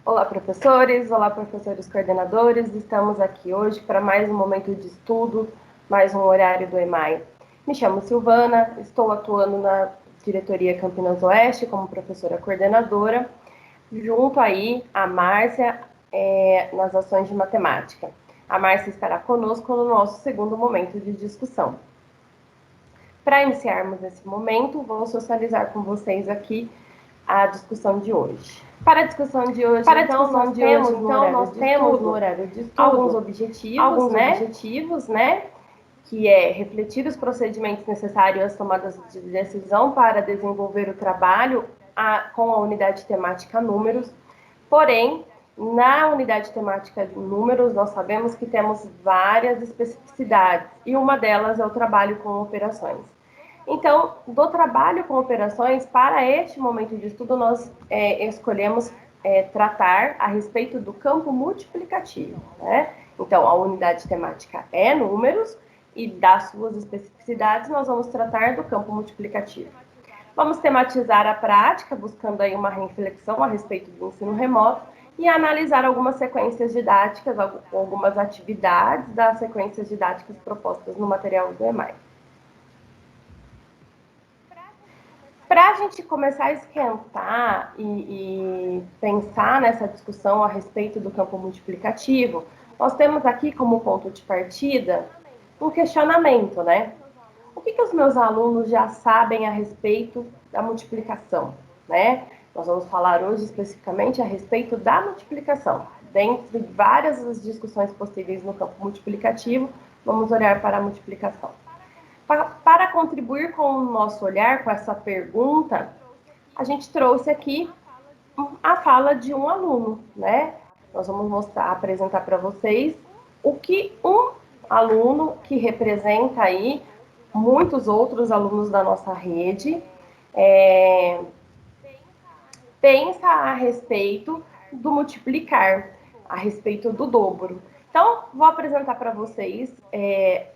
Olá, professores coordenadores. Estamos aqui hoje para mais um momento de estudo, mais um horário do EMAI. Me chamo Silvana, estou atuando na diretoria Campinas Oeste como professora coordenadora, junto aí a Márcia nas ações de matemática. A Márcia estará conosco no nosso segundo momento de discussão. Para iniciarmos esse momento, vou socializar com vocês aqui a discussão de hoje. Para a discussão de hoje, nós temos no horário de estudo alguns objetivos, né? Que é refletir os procedimentos necessários às tomadas de decisão para desenvolver o trabalho com a unidade temática números. Porém, na unidade temática de números, nós sabemos que temos várias especificidades e uma delas é o trabalho com operações. Então, do trabalho com operações, para este momento de estudo, nós escolhemos tratar a respeito do campo multiplicativo, né? Então, a unidade temática é números e das suas especificidades, nós vamos tratar do campo multiplicativo. Vamos tematizar a prática, buscando aí uma reflexão a respeito do ensino remoto e analisar algumas sequências didáticas, algumas atividades das sequências didáticas propostas no material do EMAI. Para a gente começar a esquentar e pensar nessa discussão a respeito do campo multiplicativo, nós temos aqui como ponto de partida um questionamento, né? O que os meus alunos já sabem a respeito da multiplicação, né? Nós vamos falar hoje especificamente a respeito da multiplicação. Dentre várias discussões possíveis no campo multiplicativo, vamos olhar para a multiplicação. Para contribuir com o nosso olhar, com essa pergunta, a gente trouxe aqui a fala de um aluno, né? Nós vamos apresentar para vocês o que um aluno que representa aí muitos outros alunos da nossa rede pensa a respeito do multiplicar, a respeito do dobro. Então, vou apresentar para vocês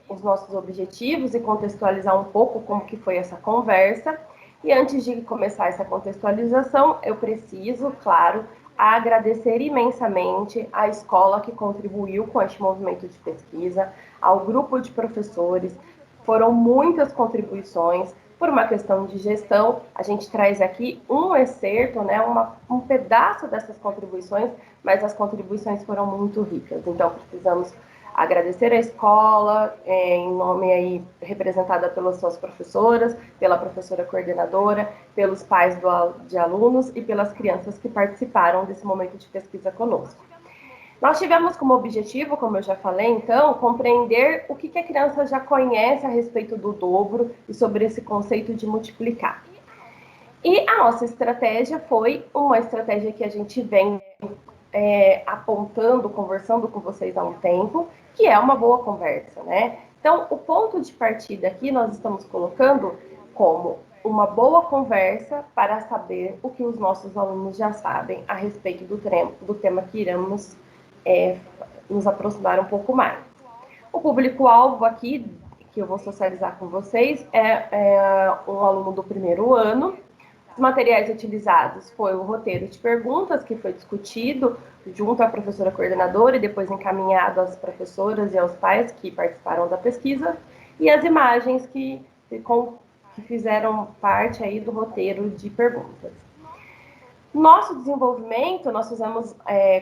os nossos objetivos e contextualizar um pouco como que foi essa conversa. E antes de começar essa contextualização, eu preciso, claro, agradecer imensamente à escola que contribuiu com este movimento de pesquisa, ao grupo de professores. Foram muitas contribuições. Por uma questão de gestão, a gente traz aqui um excerto, né, um pedaço dessas contribuições, mas as contribuições foram muito ricas. Então, precisamos agradecer a escola, em nome aí representada pelas suas professoras, pela professora coordenadora, pelos pais de alunos e pelas crianças que participaram desse momento de pesquisa conosco. Nós tivemos como objetivo, como eu já falei, então, compreender o que a criança já conhece a respeito do dobro e sobre esse conceito de multiplicar. E a nossa estratégia foi uma estratégia que a gente vem apontando, conversando com vocês há um tempo, que é uma boa conversa, né? Então, o ponto de partida aqui nós estamos colocando como uma boa conversa para saber o que os nossos alunos já sabem a respeito do tema que iremos nos aproximar um pouco mais. O público-alvo aqui, que eu vou socializar com vocês, é um aluno do primeiro ano. Os materiais utilizados foi o roteiro de perguntas, que foi discutido junto à professora coordenadora e depois encaminhado às professoras e aos pais que participaram da pesquisa, e as imagens que fizeram parte aí do roteiro de perguntas. Nosso desenvolvimento, nós fizemos,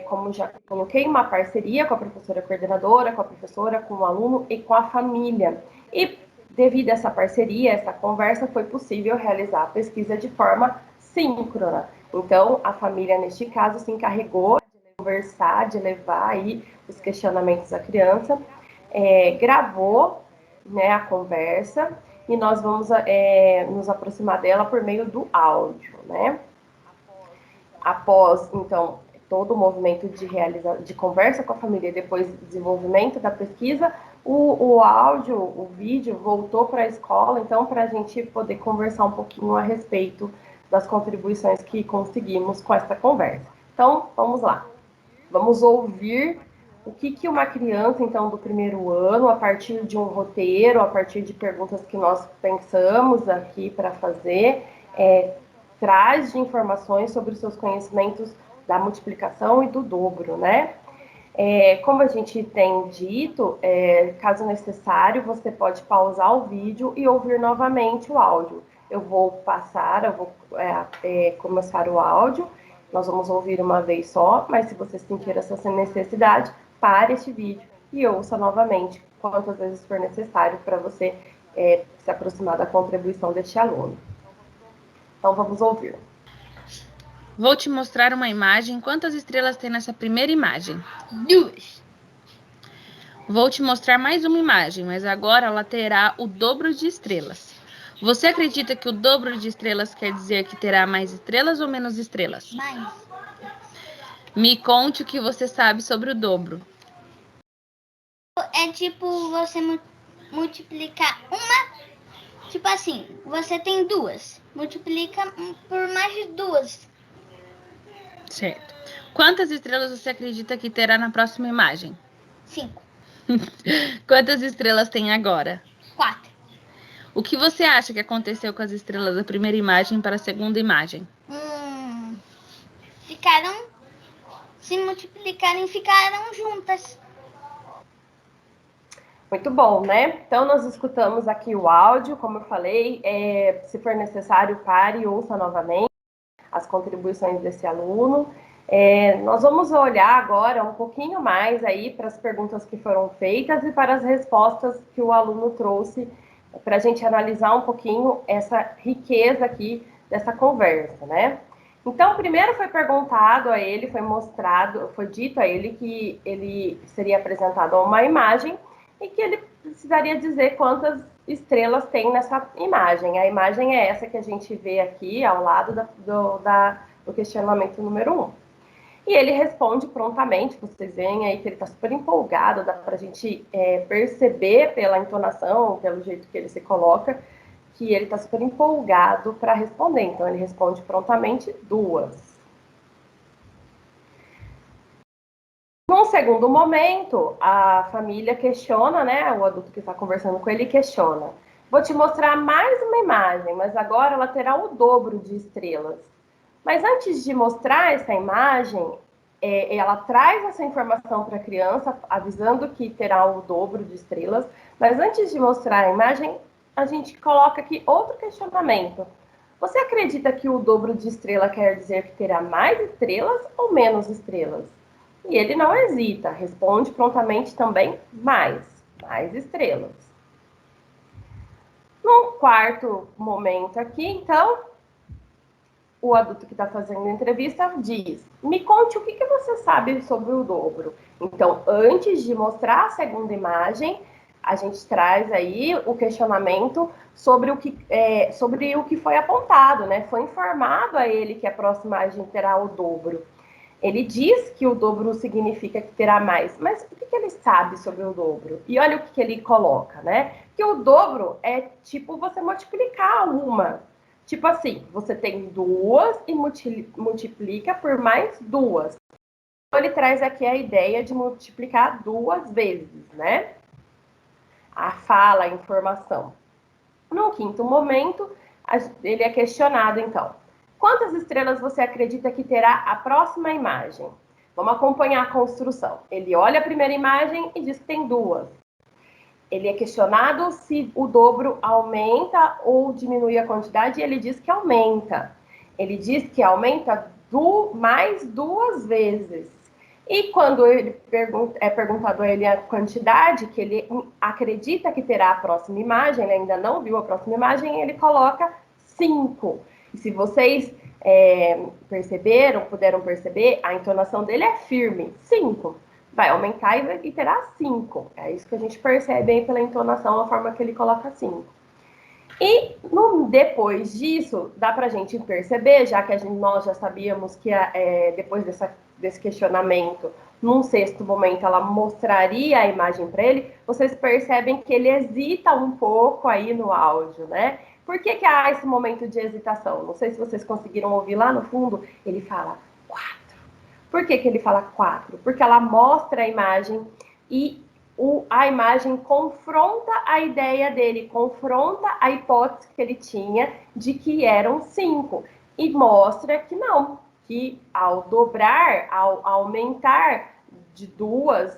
como já coloquei, uma parceria com a professora coordenadora, com a professora, com o aluno e com a família. E devido a essa parceria, essa conversa, foi possível realizar a pesquisa de forma síncrona. Então, a família, neste caso, se encarregou de conversar, de levar aí os questionamentos da criança, gravou, né, a conversa, e nós vamos nos aproximar dela por meio do áudio, né? Após, então, todo o movimento de conversa com a família, depois do desenvolvimento da pesquisa, o áudio, o vídeo voltou para a escola, então, para a gente poder conversar um pouquinho a respeito das contribuições que conseguimos com essa conversa. Então, vamos lá. Vamos ouvir o que uma criança, então, do primeiro ano, a partir de um roteiro, a partir de perguntas que nós pensamos aqui para fazer, traz de informações sobre os seus conhecimentos da multiplicação e do dobro, né? Como a gente tem dito, caso necessário, você pode pausar o vídeo e ouvir novamente o áudio. Eu vou começar o áudio, nós vamos ouvir uma vez só, mas se você sentir essa necessidade, pare este vídeo e ouça novamente, quantas vezes for necessário para você se aproximar da contribuição deste aluno. Então, vamos ouvir. Vou te mostrar uma imagem. Quantas estrelas tem nessa primeira imagem? 2. Vou te mostrar mais uma imagem, mas agora ela terá o dobro de estrelas. Você acredita que o dobro de estrelas quer dizer que terá mais estrelas ou menos estrelas? Mais. Me conte o que você sabe sobre o dobro. É tipo você multiplicar uma. Tipo assim, você tem 2. Multiplica por mais de 2. Certo. Quantas estrelas você acredita que terá na próxima imagem? 5. Quantas estrelas tem agora? 4. O que você acha que aconteceu com as estrelas da primeira imagem para a segunda imagem? Ficaram. Se multiplicarem, ficaram juntas. Muito bom, né? Então, nós escutamos aqui o áudio, como eu falei, se for necessário, pare e ouça novamente as contribuições desse aluno. Nós vamos olhar agora um pouquinho mais aí para as perguntas que foram feitas e para as respostas que o aluno trouxe, para a gente analisar um pouquinho essa riqueza aqui dessa conversa, né? Então, primeiro foi perguntado a ele, foi dito a ele que ele seria apresentado uma imagem e que ele precisaria dizer quantas estrelas tem nessa imagem. A imagem é essa que a gente vê aqui ao lado do questionamento número 1. E ele responde prontamente, vocês veem aí que ele está super empolgado, dá para a gente perceber pela entonação, pelo jeito que ele se coloca, que ele está super empolgado para responder. Então, ele responde prontamente 2. Num segundo momento, a família questiona, né? O adulto que está conversando com ele questiona. Vou te mostrar mais uma imagem, mas agora ela terá o dobro de estrelas. Mas antes de mostrar essa imagem, ela traz essa informação para a criança, avisando que terá o dobro de estrelas. Mas antes de mostrar a imagem, a gente coloca aqui outro questionamento. Você acredita que o dobro de estrela quer dizer que terá mais estrelas ou menos estrelas? E ele não hesita, responde prontamente também mais estrelas. Num quarto momento aqui, então, o adulto que está fazendo a entrevista diz: me conte o que você sabe sobre o dobro. Então, antes de mostrar a segunda imagem, a gente traz aí o questionamento sobre o que foi apontado, né? Foi informado a ele que a próxima imagem terá o dobro. Ele diz que o dobro significa que terá mais, mas o que ele sabe sobre o dobro? E olha o que ele coloca, né? Que o dobro é tipo você multiplicar uma. Tipo assim, você tem 2 e multiplica por mais 2. Então, ele traz aqui a ideia de multiplicar 2 vezes, né? A fala, a informação. No quinto momento, ele é questionado, então. Quantas estrelas você acredita que terá a próxima imagem? Vamos acompanhar a construção. Ele olha a primeira imagem e diz que tem 2. Ele é questionado se o dobro aumenta ou diminui a quantidade e ele diz que aumenta. Ele diz que aumenta mais 2 vezes. E quando é perguntado a ele a quantidade que ele acredita que terá a próxima imagem, ele ainda não viu a próxima imagem, ele coloca 5. E se vocês puderam perceber, a entonação dele é firme, 5. Vai aumentar e terá 5. É isso que a gente percebe aí pela entonação, a forma que ele coloca 5. E depois disso, dá para a gente perceber, já que nós já sabíamos que depois desse questionamento, num sexto momento, ela mostraria a imagem para ele, vocês percebem que ele hesita um pouco aí no áudio, né? Por que há esse momento de hesitação? Não sei se vocês conseguiram ouvir lá no fundo, ele fala 4. Por que ele fala 4? Porque ela mostra a imagem e a imagem confronta a ideia dele, confronta a hipótese que ele tinha de que eram 5 e mostra que não, que ao dobrar, ao aumentar de duas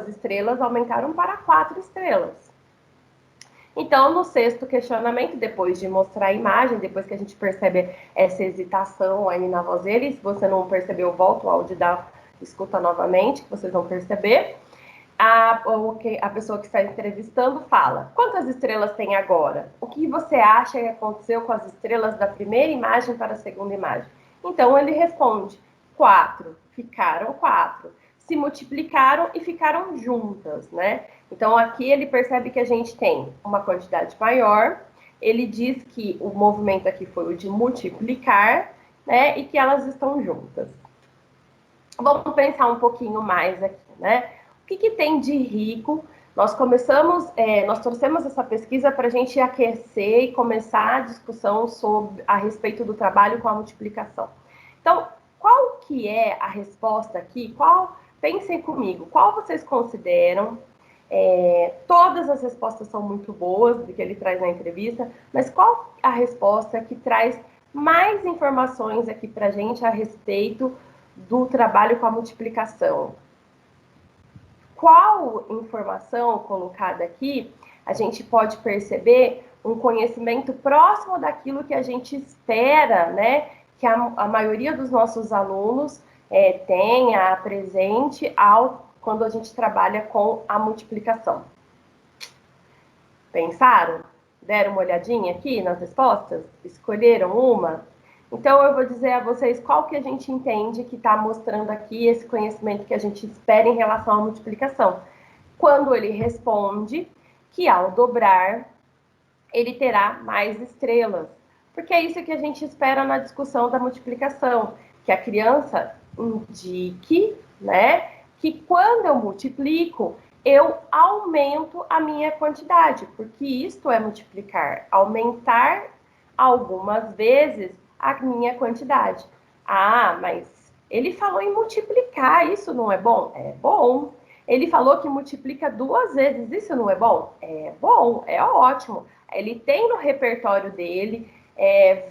estrelas, aumentaram para 4 estrelas. Então, no sexto questionamento, depois de mostrar a imagem, depois que a gente percebe essa hesitação aí na voz dele, se você não percebeu, volta o áudio da escuta novamente, que vocês vão perceber. A pessoa que está entrevistando fala: quantas estrelas tem agora? O que você acha que aconteceu com as estrelas da primeira imagem para a segunda imagem? Então, ele responde: 4. Ficaram 4. Se multiplicaram e ficaram juntas, né? Então, aqui ele percebe que a gente tem uma quantidade maior. Ele diz que o movimento aqui foi o de multiplicar, né? E que elas estão juntas. Vamos pensar um pouquinho mais aqui, né? O que tem de rico? Nós trouxemos essa pesquisa para a gente aquecer e começar a discussão a respeito do trabalho com a multiplicação. Então, qual que é a resposta aqui? Pensem comigo, qual vocês consideram? Todas as respostas são muito boas, do que ele traz na entrevista, mas qual a resposta que traz mais informações aqui para a gente a respeito do trabalho com a multiplicação? Qual informação colocada aqui a gente pode perceber um conhecimento próximo daquilo que a gente espera, né? Que a maioria dos nossos alunos tenha presente quando a gente trabalha com a multiplicação. Pensaram? Deram uma olhadinha aqui nas respostas? Escolheram uma? Então, eu vou dizer a vocês qual que a gente entende que está mostrando aqui esse conhecimento que a gente espera em relação à multiplicação. Quando ele responde que ao dobrar, ele terá mais estrelas. Porque é isso que a gente espera na discussão da multiplicação, que a criança indique, né, que quando eu multiplico, eu aumento a minha quantidade, porque isto é multiplicar, aumentar algumas vezes a minha quantidade. Mas ele falou em multiplicar, isso não é bom? É bom. Ele falou que multiplica 2 vezes, isso não é bom? É bom, é ótimo. Ele tem no repertório dele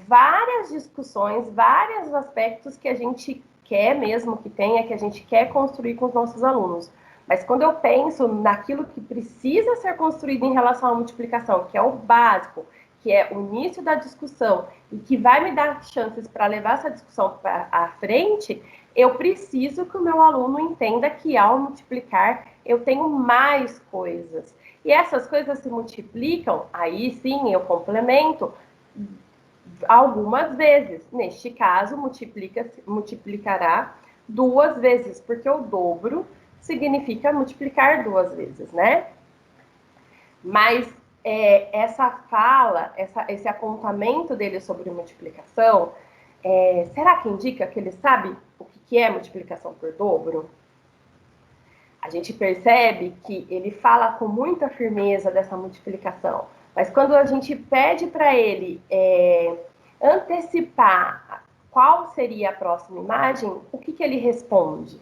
várias discussões, vários aspectos que a gente quer mesmo que tenha, que a gente quer construir com os nossos alunos. Mas quando eu penso naquilo que precisa ser construído em relação à multiplicação, que é o básico, que é o início da discussão e que vai me dar chances para levar essa discussão à frente, eu preciso que o meu aluno entenda que ao multiplicar eu tenho mais coisas. E essas coisas se multiplicam, aí sim eu complemento algumas vezes. Neste caso, multiplicará 2 vezes, porque o dobro significa multiplicar 2 vezes, né? Mas essa fala, esse apontamento dele sobre multiplicação, será que indica que ele sabe o que é multiplicação por dobro? A gente percebe que ele fala com muita firmeza dessa multiplicação, mas quando a gente pede para ele antecipar qual seria a próxima imagem, o que ele responde?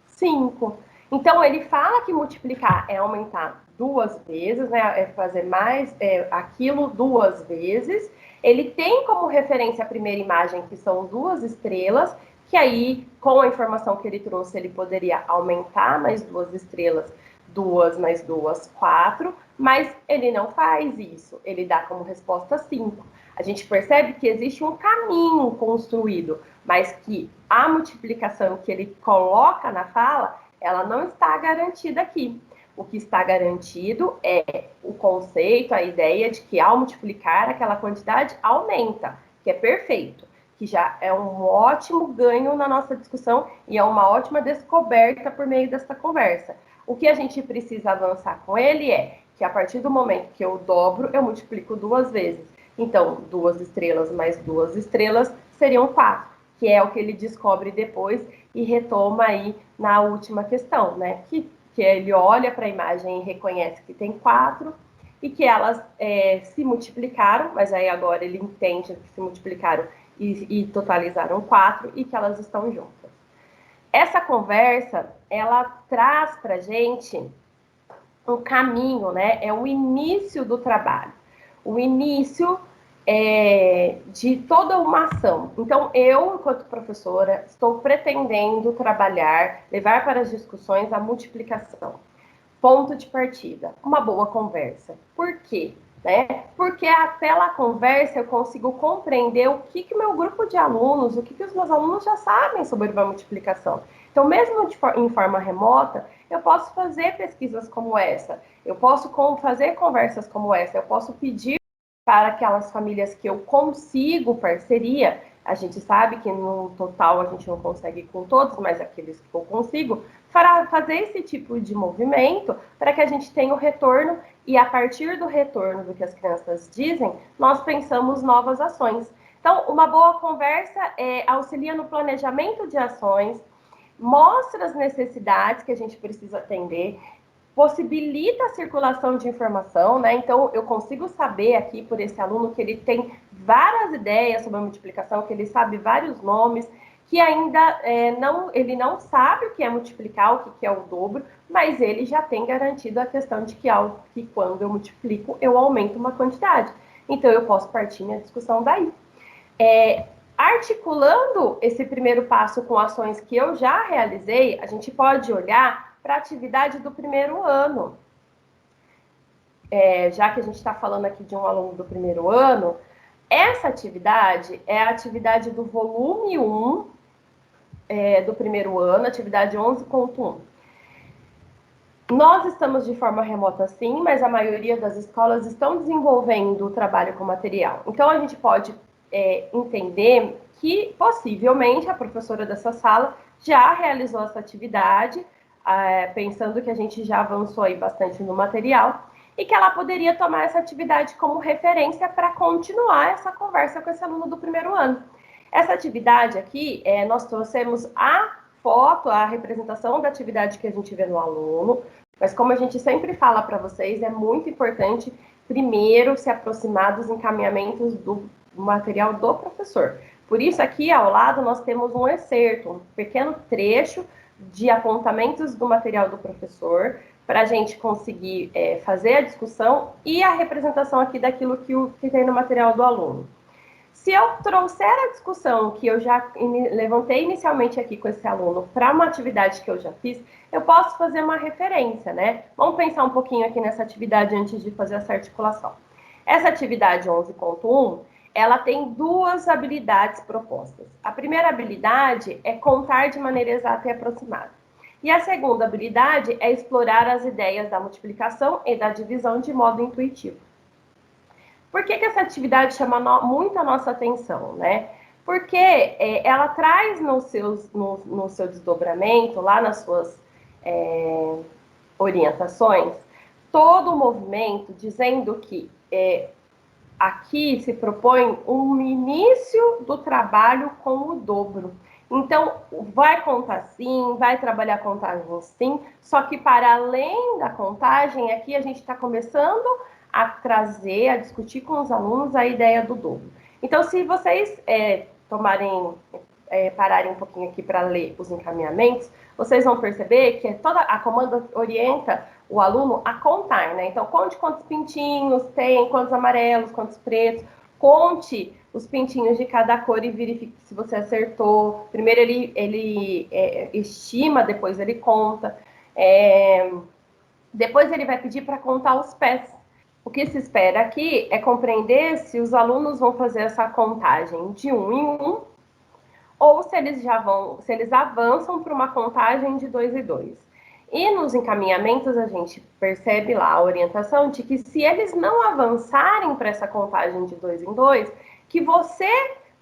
5. Então, ele fala que multiplicar é aumentar 2 vezes, né? É fazer mais aquilo 2 vezes. Ele tem como referência a primeira imagem, que são 2 estrelas, que aí, com a informação que ele trouxe, ele poderia aumentar mais 2 estrelas, 2 mais 2, 4, mas ele não faz isso, ele dá como resposta 5. A gente percebe que existe um caminho construído, mas que a multiplicação que ele coloca na fala, ela não está garantida aqui. O que está garantido é o conceito, a ideia de que ao multiplicar aquela quantidade aumenta, que é perfeito, que já é um ótimo ganho na nossa discussão e é uma ótima descoberta por meio dessa conversa. O que a gente precisa avançar com ele é que a partir do momento que eu dobro, eu multiplico 2 vezes. Então, 2 estrelas mais 2 estrelas seriam 4, que é o que ele descobre depois e retoma aí na última questão, né? Que ele olha para a imagem e reconhece que tem 4 e que elas se multiplicaram, mas aí agora ele entende que se multiplicaram e totalizaram 4 e que elas estão juntas. Essa conversa, ela traz para a gente um caminho, né? É o início do trabalho. O início de toda uma ação. Então, eu, enquanto professora, estou pretendendo trabalhar, levar para as discussões a multiplicação. Ponto de partida, uma boa conversa. Por quê? Porque pela conversa eu consigo compreender o que o meu grupo de alunos, o que os meus alunos já sabem sobre a multiplicação. Então, mesmo em forma remota, eu posso fazer pesquisas como essa, eu posso fazer conversas como essa, eu posso pedir para aquelas famílias que eu consigo parceria. A gente sabe que no total a gente não consegue com todos, mas aqueles que eu consigo, para fazer esse tipo de movimento, para que a gente tenha o retorno, e a partir do retorno do que as crianças dizem, nós pensamos novas ações. Então, uma boa conversa auxilia no planejamento de ações, mostra as necessidades que a gente precisa atender, possibilita a circulação de informação, né? Então, eu consigo saber aqui por esse aluno que ele tem várias ideias sobre a multiplicação, que ele sabe vários nomes, que ainda ele não sabe o que é multiplicar, o que é o dobro, mas ele já tem garantido a questão de que quando eu multiplico, eu aumento uma quantidade. Então, eu posso partir minha discussão daí. Articulando esse primeiro passo com ações que eu já realizei, a gente pode olhar para a atividade do primeiro ano. Já que a gente está falando aqui de um aluno do primeiro ano, essa atividade é a atividade do volume 1 do primeiro ano, atividade 11.1. Nós estamos de forma remota sim, mas a maioria das escolas estão desenvolvendo o trabalho com material. Então, a gente pode entender que, possivelmente, a professora dessa sala já realizou essa atividade, pensando que a gente já avançou aí bastante no material, e que ela poderia tomar essa atividade como referência para continuar essa conversa com esse aluno do primeiro ano. Essa atividade aqui, nós trouxemos a foto, a representação da atividade que a gente vê no aluno, mas como a gente sempre fala para vocês, é muito importante, primeiro, se aproximar dos encaminhamentos do material do professor. Por isso, aqui ao lado, nós temos um excerto, um pequeno trecho de apontamentos do material do professor, para a gente conseguir fazer a discussão e a representação aqui daquilo que tem no material do aluno. Se eu trouxer a discussão que eu já levantei inicialmente aqui com esse aluno para uma atividade que eu já fiz, eu posso fazer uma referência, né? Vamos pensar um pouquinho aqui nessa atividade antes de fazer essa articulação. Essa atividade 11.1, ela tem duas habilidades propostas. A primeira habilidade é contar de maneira exata e aproximada. E a segunda habilidade é explorar as ideias da multiplicação e da divisão de modo intuitivo. Por que essa atividade chama muito a nossa atenção, né? Porque ela traz no seu desdobramento, lá nas suas orientações, todo o movimento dizendo que aqui se propõe um início do trabalho com o dobro. Então, vai contar sim, vai trabalhar contagem sim, só que para além da contagem, aqui a gente está começando a trazer, a discutir com os alunos a ideia do dobro. Então, se vocês pararem um pouquinho aqui para ler os encaminhamentos, vocês vão perceber que toda a comanda orienta o aluno a contar, né? Então, conte quantos pintinhos tem, quantos amarelos, quantos pretos, conte os pintinhos de cada cor e verifique se você acertou. Primeiro ele estima, depois ele conta. Depois ele vai pedir para contar os pés. O que se espera aqui é compreender se os alunos vão fazer essa contagem de 1 em 1, ou se eles avançam para uma contagem de 2 em 2. E nos encaminhamentos a gente percebe lá a orientação de que se eles não avançarem para essa contagem de 2 em 2, que você,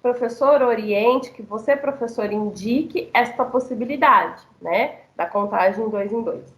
professor, oriente, que você, professor, indique esta possibilidade, né, da contagem 2 em 2.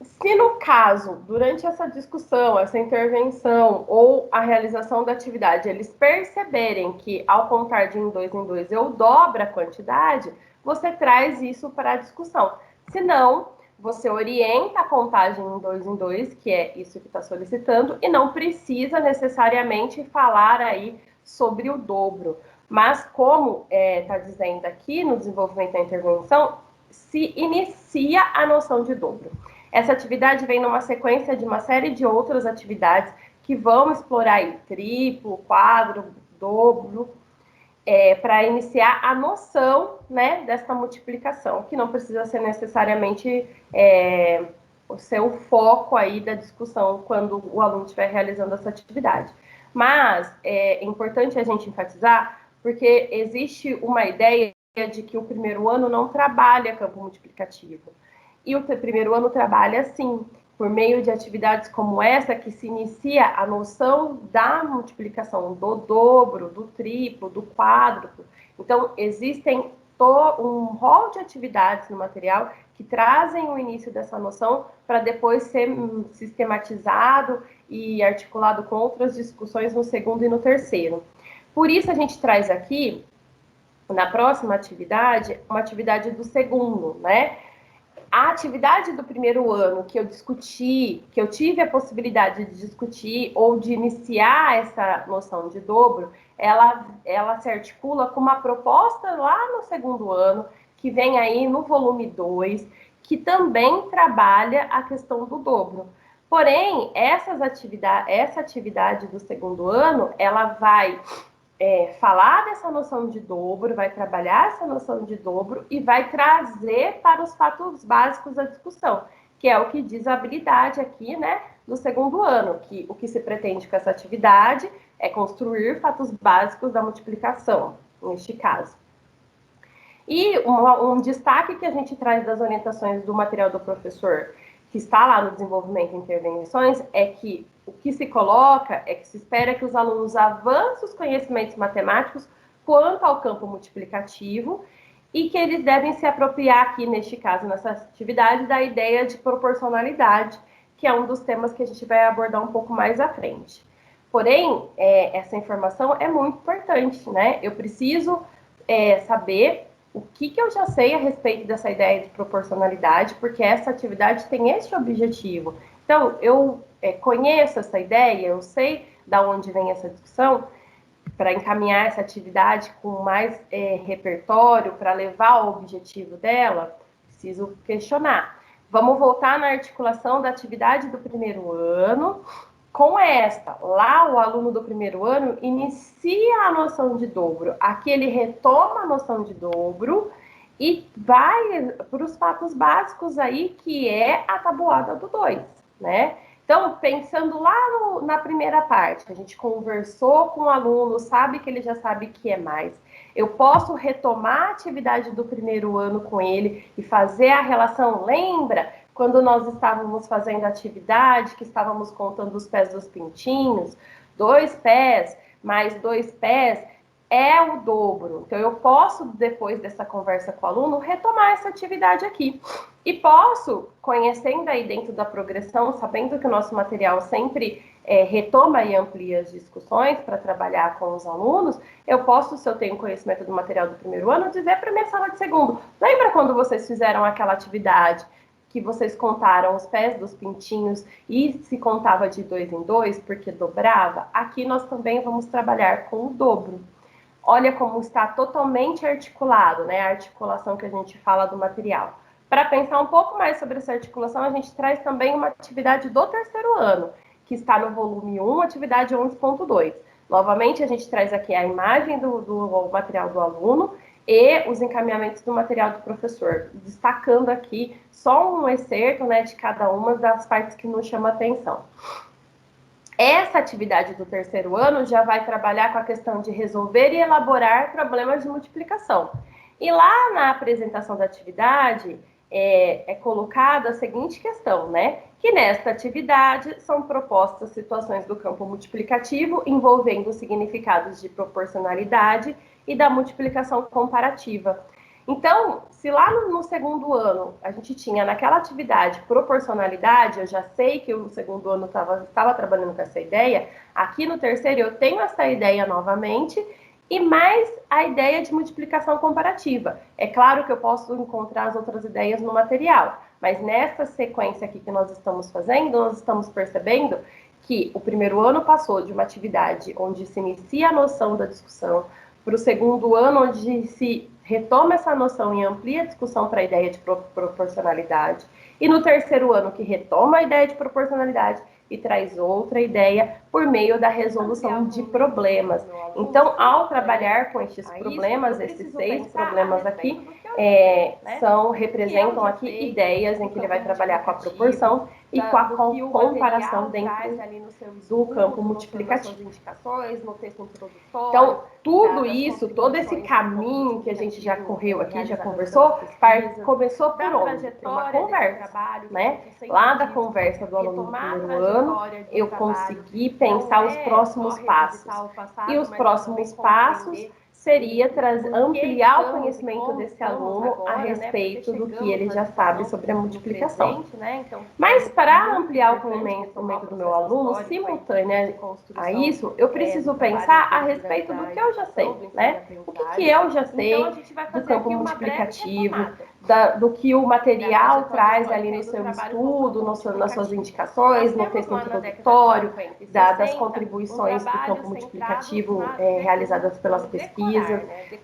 Se no caso, durante essa discussão, essa intervenção ou a realização da atividade, eles perceberem que ao contar de em 2 eu dobro a quantidade, você traz isso para a discussão. Se não, você orienta a contagem em 2, que é isso que está solicitando, e não precisa necessariamente falar aí sobre o dobro. Mas como está dizendo aqui no desenvolvimento da intervenção, se inicia a noção de dobro. Essa atividade vem numa sequência de uma série de outras atividades que vão explorar aí triplo, quádruplo, dobro, para iniciar a noção, né, dessa multiplicação, que não precisa ser necessariamente o seu foco aí da discussão quando o aluno estiver realizando essa atividade. Mas é importante a gente enfatizar, porque existe uma ideia de que o primeiro ano não trabalha campo multiplicativo. E o primeiro ano trabalha, sim, por meio de atividades como essa, que se inicia a noção da multiplicação do dobro, do triplo, do quádruplo. Então, existem um rol de atividades no material que trazem o início dessa noção para depois ser sistematizado e articulado com outras discussões no segundo e no terceiro. Por isso, a gente traz aqui, na próxima atividade, uma atividade do segundo, né? A atividade do primeiro ano que eu discuti, que eu tive a possibilidade de discutir ou de iniciar essa noção de dobro, ela se articula com uma proposta lá no segundo ano, que vem aí no volume 2, que também trabalha a questão do dobro. Porém, essa atividade do segundo ano, ela vai falar dessa noção de dobro, vai trabalhar essa noção de dobro e vai trazer para os fatos básicos da discussão, que é o que diz a habilidade aqui, né, do segundo ano, que o que se pretende com essa atividade é construir fatos básicos da multiplicação, neste caso. E um destaque que a gente traz das orientações do material do professor, que está lá no desenvolvimento de intervenções, é que o que se coloca é que se espera que os alunos avancem os conhecimentos matemáticos quanto ao campo multiplicativo e que eles devem se apropriar aqui, neste caso, nessa atividade, da ideia de proporcionalidade, que é um dos temas que a gente vai abordar um pouco mais à frente. Porém, essa informação é muito importante, né? Eu preciso saber o que eu já sei a respeito dessa ideia de proporcionalidade, porque essa atividade tem esse objetivo. Então, eu conheço essa ideia, eu sei de onde vem essa discussão, para encaminhar essa atividade com mais repertório, para levar ao objetivo dela, preciso questionar. Vamos voltar na articulação da atividade do primeiro ano. Com esta, lá o aluno do primeiro ano inicia a noção de dobro. Aqui ele retoma a noção de dobro e vai para os fatos básicos aí, que é a tabuada do 2, né? Então, pensando lá na primeira parte, a gente conversou com o aluno, sabe que ele já sabe que é mais. Eu posso retomar a atividade do primeiro ano com ele e fazer a relação, lembra? Quando nós estávamos fazendo a atividade, que estávamos contando os pés dos pintinhos, 2 pés mais 2 pés é o dobro. Então, eu posso, depois dessa conversa com o aluno, retomar essa atividade aqui. E posso, conhecendo aí dentro da progressão, sabendo que o nosso material sempre retoma e amplia as discussões para trabalhar com os alunos, eu posso, se eu tenho conhecimento do material do primeiro ano, dizer para a minha sala de segundo, lembra quando vocês fizeram aquela atividade que vocês contaram os pés dos pintinhos e se contava de 2 em 2, porque dobrava? Aqui nós também vamos trabalhar com o dobro. Olha como está totalmente articulado, né? A articulação que a gente fala do material. Para pensar um pouco mais sobre essa articulação, a gente traz também uma atividade do terceiro ano, que está no volume 1, atividade 11.2. Novamente, a gente traz aqui a imagem do material do aluno e os encaminhamentos do material do professor, destacando aqui só um excerto, né, de cada uma das partes que nos chama a atenção. Essa atividade do terceiro ano já vai trabalhar com a questão de resolver e elaborar problemas de multiplicação. E lá na apresentação da atividade é colocada a seguinte questão, né? Que nesta atividade são propostas situações do campo multiplicativo envolvendo significados de proporcionalidade e da multiplicação comparativa. Então, se lá no segundo ano a gente tinha naquela atividade proporcionalidade, eu já sei que o segundo ano estava trabalhando com essa ideia, aqui no terceiro eu tenho essa ideia novamente, e mais a ideia de multiplicação comparativa. É claro que eu posso encontrar as outras ideias no material, mas nessa sequência aqui que nós estamos fazendo, nós estamos percebendo que o primeiro ano passou de uma atividade onde se inicia a noção da discussão, para o segundo ano, onde se retoma essa noção e amplia a discussão para a ideia de proporcionalidade. E no terceiro ano, que retoma a ideia de proporcionalidade e traz outra ideia por meio da resolução de problemas. Então, ao trabalhar com estes problemas, esses 6 problemas aqui, representam aqui ideias em que ele vai trabalhar com a proporção e com a comparação dentro do campo multiplicativo. Então, tudo isso, todo esse caminho que a gente já correu aqui, já conversou, começou por onde? Por uma conversa, né? Lá da conversa do aluno do primeiro ano, eu consegui pensar os próximos passos. E os próximos passos seria ampliar o conhecimento desse aluno a respeito do que ele já sabe sobre a multiplicação. Mas para ampliar o conhecimento do meu aluno, simultâneo a isso, eu preciso pensar a respeito do que eu já sei, né? O que eu já sei do campo multiplicativo, do que o material traz ali no seu estudo, nas suas indicações, no texto introdutório, das contribuições do campo multiplicativo realizadas pelas pesquisas,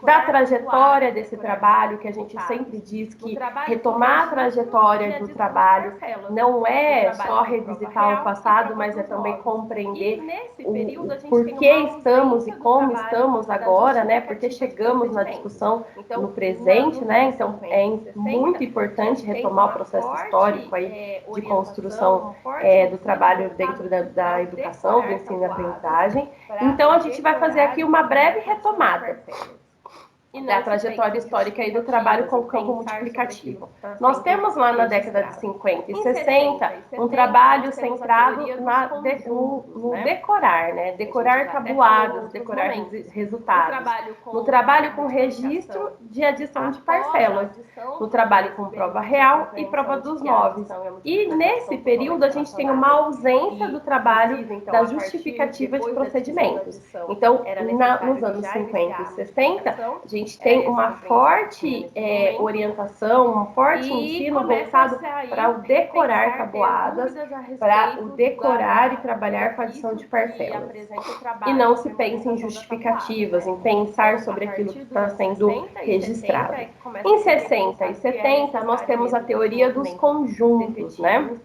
da trajetória desse trabalho, que a gente sempre diz que retomar a trajetória do trabalho não é só revisitar o passado, mas é também compreender o porquê estamos e como estamos agora, né? Porque chegamos na discussão no presente, né? Então, é muito importante retomar o processo histórico aí de construção do trabalho dentro da educação, do ensino e aprendizagem. Então, a gente vai fazer aqui uma breve retomada da trajetória histórica e do trabalho com o campo multiplicativo. Nós temos lá na década de 50 e 60 um trabalho centrado no decorar, né? Decorar tabuadas, decorar resultados. No trabalho com registro de adição de parcelas. No trabalho com prova real e prova dos 9. E nesse período a gente tem uma ausência do trabalho da justificativa de procedimentos. Então, nos anos 50 e 60, a gente tem uma forte orientação, um forte ensino voltado para o decorar tabuadas, para o decorar e trabalhar com a adição de parcelas. E não se pensa em justificativas, em pensar sobre aquilo que está sendo registrado. Em 60 e 70, nós temos a teoria dos conjuntos, né?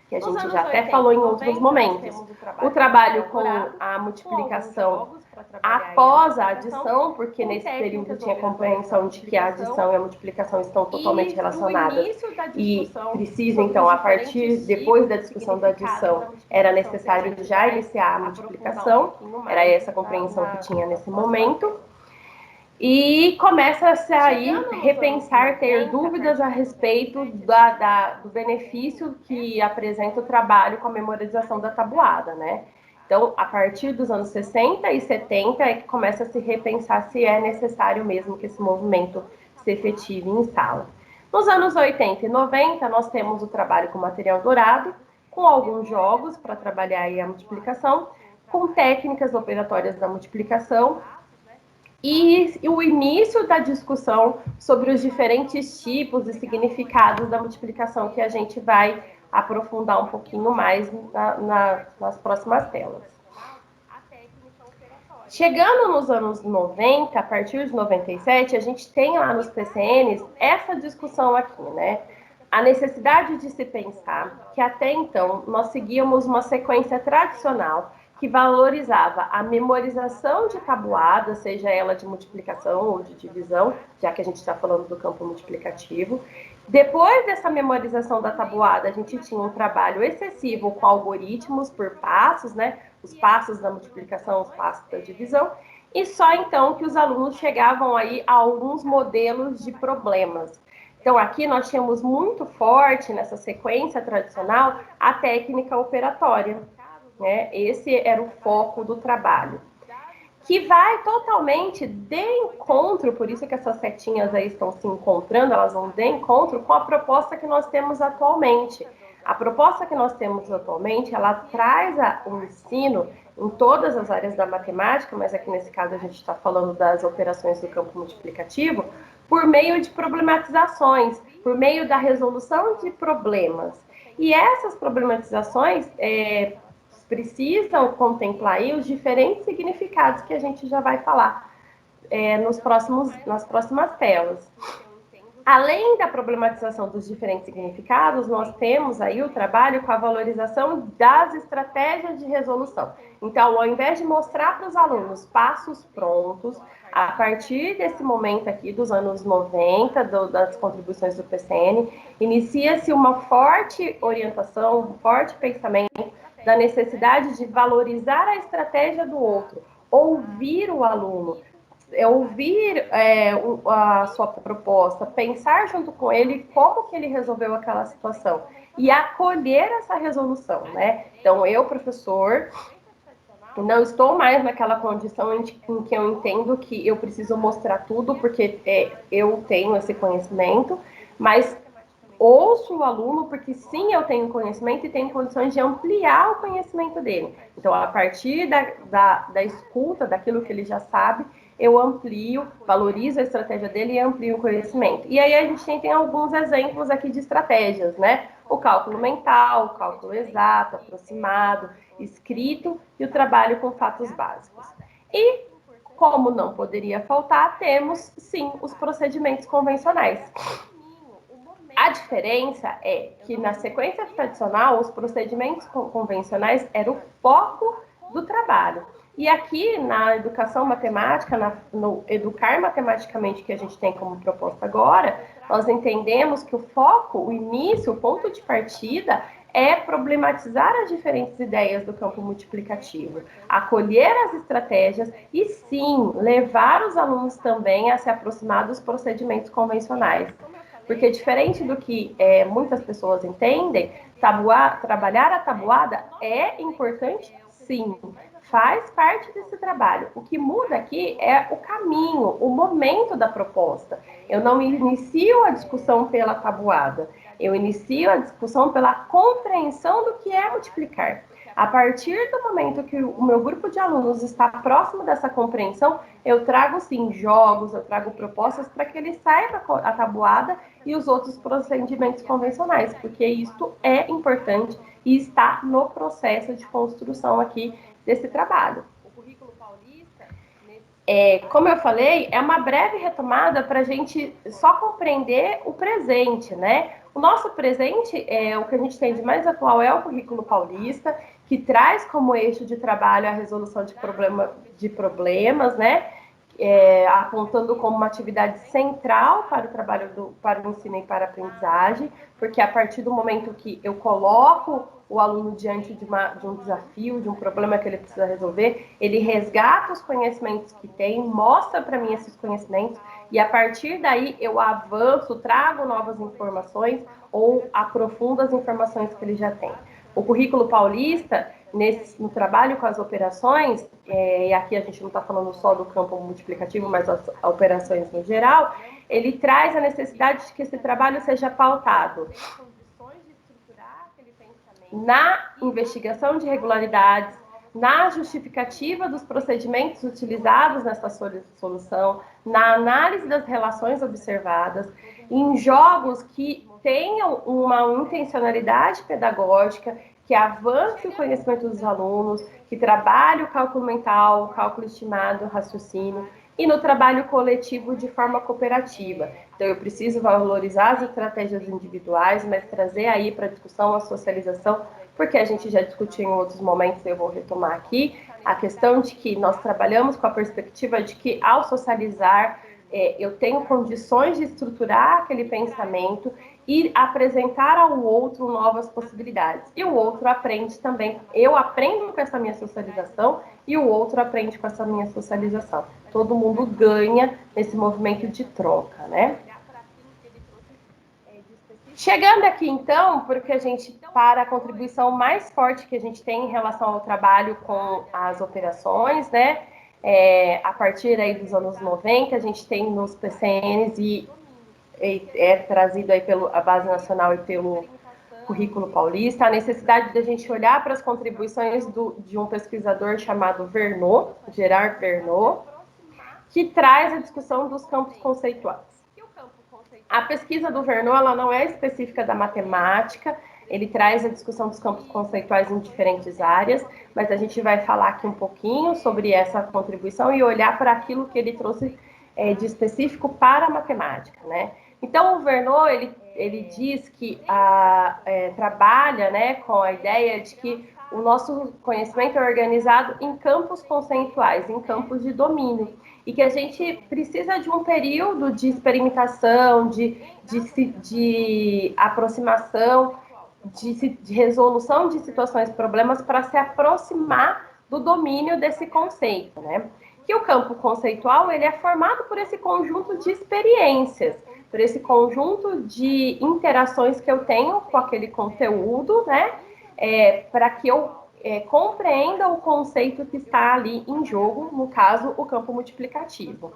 Que a gente já até falou em outros momentos. O trabalho com a multiplicação após a adição, porque nesse período tinha compreensão de que a adição e a multiplicação estão totalmente relacionadas e precisa, então, depois da discussão da adição, era necessário já iniciar a multiplicação, era essa a compreensão que tinha nesse momento. E começa-se aí repensar, ter dúvidas a respeito do benefício que apresenta o trabalho com a memorização da tabuada, né? Então, a partir dos anos 60 e 70 é que começa a se repensar se é necessário mesmo que esse movimento se efetive em sala. Nos anos 80 e 90, nós temos o trabalho com material dourado, com alguns jogos para trabalhar aí a multiplicação, com técnicas operatórias da multiplicação, e o início da discussão sobre os diferentes tipos e significados da multiplicação, que a gente vai aprofundar um pouquinho mais nas próximas telas. Chegando nos anos 90, a partir de 97, a gente tem lá nos PCNs essa discussão aqui, né? A necessidade de se pensar que até então nós seguíamos uma sequência tradicional que valorizava a memorização de tabuada, seja ela de multiplicação ou de divisão, já que a gente está falando do campo multiplicativo. Depois dessa memorização da tabuada, a gente tinha um trabalho excessivo com algoritmos por passos, né? Os passos da multiplicação, os passos da divisão, e só então que os alunos chegavam aí a alguns modelos de problemas. Então, aqui nós tínhamos muito forte, nessa sequência tradicional, a técnica operatória. Né? Esse era o foco do trabalho, que vai totalmente de encontro, por isso que essas setinhas aí estão se encontrando, elas vão de encontro com a proposta que nós temos atualmente. A proposta que nós temos atualmente, ela traz o ensino em todas as áreas da matemática, mas aqui nesse caso a gente está falando das operações do campo multiplicativo, por meio de problematizações, por meio da resolução de problemas. E essas problematizações precisam contemplar aí os diferentes significados que a gente já vai falar nas próximas telas. Além da problematização dos diferentes significados, nós temos aí o trabalho com a valorização das estratégias de resolução. Então, ao invés de mostrar para os alunos passos prontos, a partir desse momento aqui dos anos 90, das contribuições do PCN, inicia-se uma forte orientação, um forte pensamento da necessidade de valorizar a estratégia do outro, ouvir o aluno, ouvir a sua proposta, pensar junto com ele como que ele resolveu aquela situação e acolher essa resolução, né? Então, eu, professor, não estou mais naquela condição em que eu entendo que eu preciso mostrar tudo, porque eu tenho esse conhecimento, mas ouço o aluno, porque sim, eu tenho conhecimento e tenho condições de ampliar o conhecimento dele. Então, a partir da escuta, daquilo que ele já sabe, eu amplio, valorizo a estratégia dele e amplio o conhecimento. E aí a gente tem alguns exemplos aqui de estratégias, né? O cálculo mental, o cálculo exato, aproximado, escrito e o trabalho com fatos básicos. E, como não poderia faltar, temos, sim, os procedimentos convencionais. A diferença é que na sequência tradicional, os procedimentos convencionais eram o foco do trabalho. E aqui na educação matemática, no educar matematicamente que a gente tem como proposta agora, nós entendemos que o foco, o início, o ponto de partida é problematizar as diferentes ideias do campo multiplicativo, acolher as estratégias e sim, levar os alunos também a se aproximar dos procedimentos convencionais. Porque diferente do que muitas pessoas entendem, trabalhar a tabuada é importante, sim, faz parte desse trabalho. O que muda aqui é o caminho, o momento da proposta. Eu não inicio a discussão pela tabuada, eu inicio a discussão pela compreensão do que é multiplicar. A partir do momento que o meu grupo de alunos está próximo dessa compreensão, eu trago, sim, jogos, eu trago propostas para que ele saiba a tabuada e os outros procedimentos convencionais, porque isto é importante e está no processo de construção aqui desse trabalho. O currículo paulista, como eu falei, é uma breve retomada para a gente só compreender o presente, né? O nosso presente, o que a gente tem de mais atual é o currículo paulista, que traz como eixo de trabalho a resolução de problemas, né? Apontando como uma atividade central para o trabalho para o ensino e para a aprendizagem, porque a partir do momento que eu coloco o aluno diante de um desafio, de um problema que ele precisa resolver, ele resgata os conhecimentos que tem, mostra para mim esses conhecimentos, e a partir daí eu avanço, trago novas informações ou aprofundo as informações que ele já tem. O currículo paulista, no trabalho com as operações, e aqui a gente não está falando só do campo multiplicativo, mas as operações no geral, ele traz a necessidade de que esse trabalho seja pautado na investigação de irregularidades, na justificativa dos procedimentos utilizados nessa solução, na análise das relações observadas, em jogos que tenham uma intencionalidade pedagógica, que avance o conhecimento dos alunos, que trabalhe o cálculo mental, o cálculo estimado, o raciocínio, e no trabalho coletivo de forma cooperativa. Então, eu preciso valorizar as estratégias individuais, mas trazer aí para a discussão a socialização, porque a gente já discutiu em outros momentos, eu vou retomar aqui, a questão de que nós trabalhamos com a perspectiva de que, ao socializar, eu tenho condições de estruturar aquele pensamento e apresentar ao outro novas possibilidades. E o outro aprende também. Eu aprendo com essa minha socialização e o outro aprende com essa minha socialização. Todo mundo ganha nesse movimento de troca, né? Chegando aqui, então, porque para a contribuição mais forte que a gente tem em relação ao trabalho com as operações, né? A partir aí dos anos 90, a gente tem nos PCNs e é trazido aí pela Base Nacional e pelo Currículo Paulista, a necessidade de a gente olhar para as contribuições de um pesquisador chamado Verneau, Gerard Verneau, que traz a discussão dos campos conceituais. A pesquisa do Verneau, ela não é específica da matemática, ele traz a discussão dos campos conceituais em diferentes áreas, mas a gente vai falar aqui um pouquinho sobre essa contribuição e olhar para aquilo que ele trouxe de específico para a matemática, né? Então, o Vernet, ele diz que trabalha, né, com a ideia de que o nosso conhecimento é organizado em campos conceituais, em campos de domínio, e que a gente precisa de um período de experimentação, de aproximação, de resolução de situações, problemas, para se aproximar do domínio desse conceito, né? Que o campo conceitual, ele é formado por esse conjunto de experiências, por esse conjunto de interações que eu tenho com aquele conteúdo, né? Para que eu compreenda o conceito que está ali em jogo, no caso, o campo multiplicativo.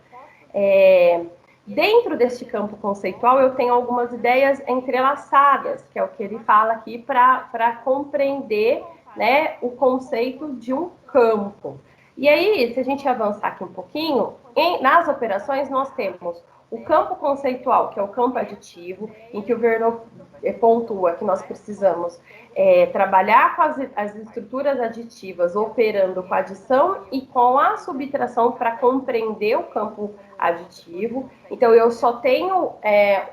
Dentro deste campo conceitual, eu tenho algumas ideias entrelaçadas, que é o que ele fala aqui, para compreender, né, o conceito de um campo. E aí, se a gente avançar aqui um pouquinho, nas operações nós temos o campo conceitual, que é o campo aditivo, em que o Vernet pontua que nós precisamos trabalhar com as estruturas aditivas, operando com a adição e com a subtração para compreender o campo aditivo. Então, eu só tenho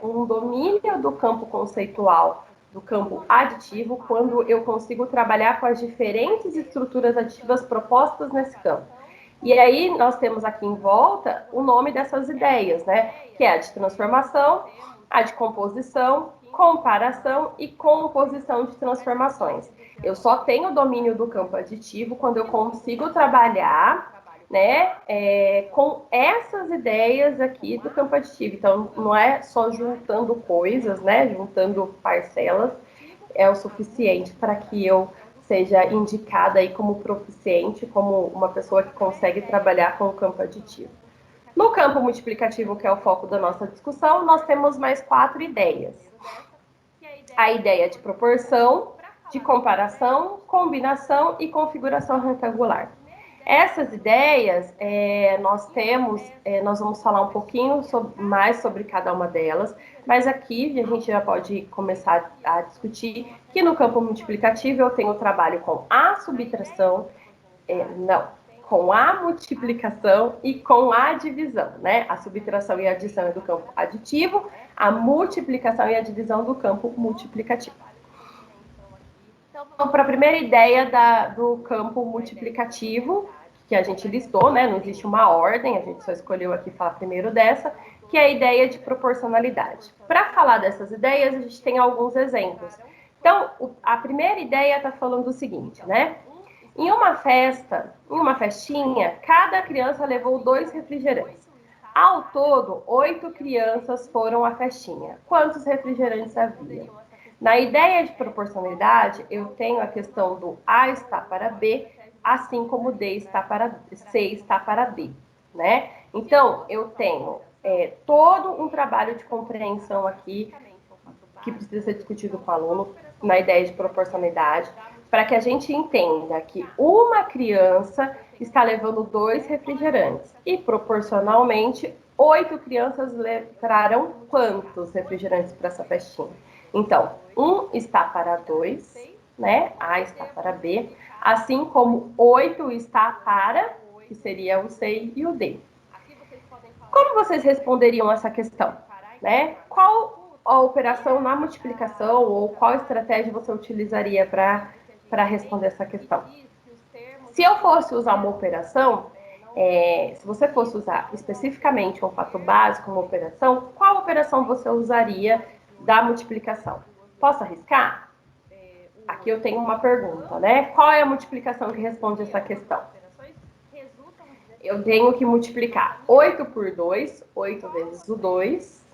um domínio do campo conceitual, do campo aditivo, quando eu consigo trabalhar com as diferentes estruturas aditivas propostas nesse campo. E aí, nós temos aqui em volta o nome dessas ideias, né? Que é a de transformação, a de composição, comparação e composição de transformações. Eu só tenho domínio do campo aditivo quando eu consigo trabalhar, né, com essas ideias aqui do campo aditivo. Então, não é só juntando coisas, né, juntando parcelas, é o suficiente para que eu seja indicada aí como proficiente, como uma pessoa que consegue trabalhar com o campo aditivo. No campo multiplicativo, que é o foco da nossa discussão, nós temos mais 4 ideias. A ideia de proporção, de comparação, combinação e configuração retangular. Essas ideias, nós vamos falar um pouquinho mais sobre cada uma delas, mas aqui a gente já pode começar a discutir que no campo multiplicativo eu tenho trabalho com a subtração, com a multiplicação e com a divisão, né? A subtração e a adição é do campo aditivo, a multiplicação e a divisão do campo multiplicativo. Então, para a primeira ideia do campo multiplicativo, que a gente listou, né? Não existe uma ordem, a gente só escolheu aqui falar primeiro dessa, que é a ideia de proporcionalidade. Para falar dessas ideias, a gente tem alguns exemplos. Então, a primeira ideia está falando o seguinte, né? Em uma festinha, cada criança levou 2 refrigerantes. Ao todo, 8 crianças foram à festinha. Quantos refrigerantes havia? Na ideia de proporcionalidade, eu tenho a questão do A está para B, assim como C está para D, né? Então, eu tenho todo um trabalho de compreensão aqui, que precisa ser discutido com o aluno, na ideia de proporcionalidade, para que a gente entenda que uma criança está levando 2 refrigerantes e, proporcionalmente, 8 crianças levaram quantos refrigerantes para essa festinha? Então, 1 está para 2, né? A está para B, assim como 8 está para, que seria o C e o D. Como vocês responderiam essa questão, né? Qual a operação na multiplicação ou qual estratégia você utilizaria para responder essa questão? Se eu fosse usar uma operação, se você fosse usar especificamente um fato básico, uma operação, qual operação você usaria da multiplicação? Posso arriscar? Aqui eu tenho uma pergunta, né? Qual é a multiplicação que responde essa questão? Eu tenho que multiplicar 8 por 2, 8 vezes o 2,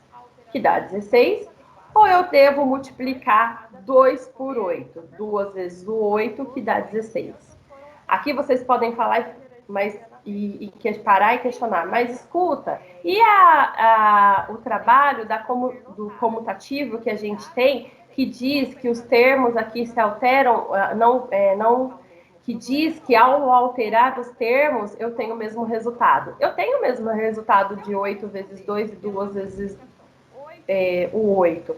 que dá 16, ou eu devo multiplicar 2 por 8, 2 vezes o 8, que dá 16. Aqui vocês podem falar, parar e questionar, mas escuta, e o trabalho do comutativo que a gente tem, que diz que os termos aqui se alteram, que diz que ao alterar os termos, eu tenho o mesmo resultado. Eu tenho o mesmo resultado de 8 vezes 2 e 2 vezes o 8.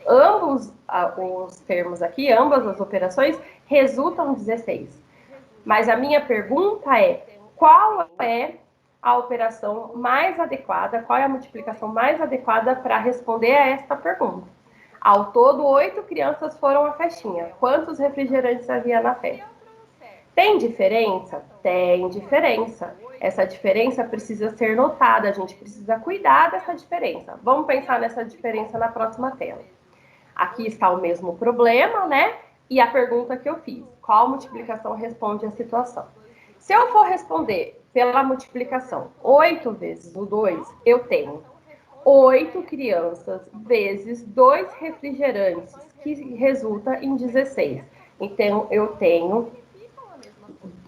Ambos os termos aqui, ambas as operações, resultam 16. Mas a minha pergunta é, qual é a operação mais adequada, qual é a multiplicação mais adequada para responder a esta pergunta. Ao todo, 8 crianças foram à festinha. Quantos refrigerantes havia na festa? Tem diferença? Tem diferença. Essa diferença precisa ser notada, a gente precisa cuidar dessa diferença. Vamos pensar nessa diferença na próxima tela. Aqui está o mesmo problema, né? E a pergunta que eu fiz, qual multiplicação responde à situação? Se eu for responder pela multiplicação 8 vezes o 2, eu tenho 8 crianças vezes 2 refrigerantes, que resulta em 16. Então, eu tenho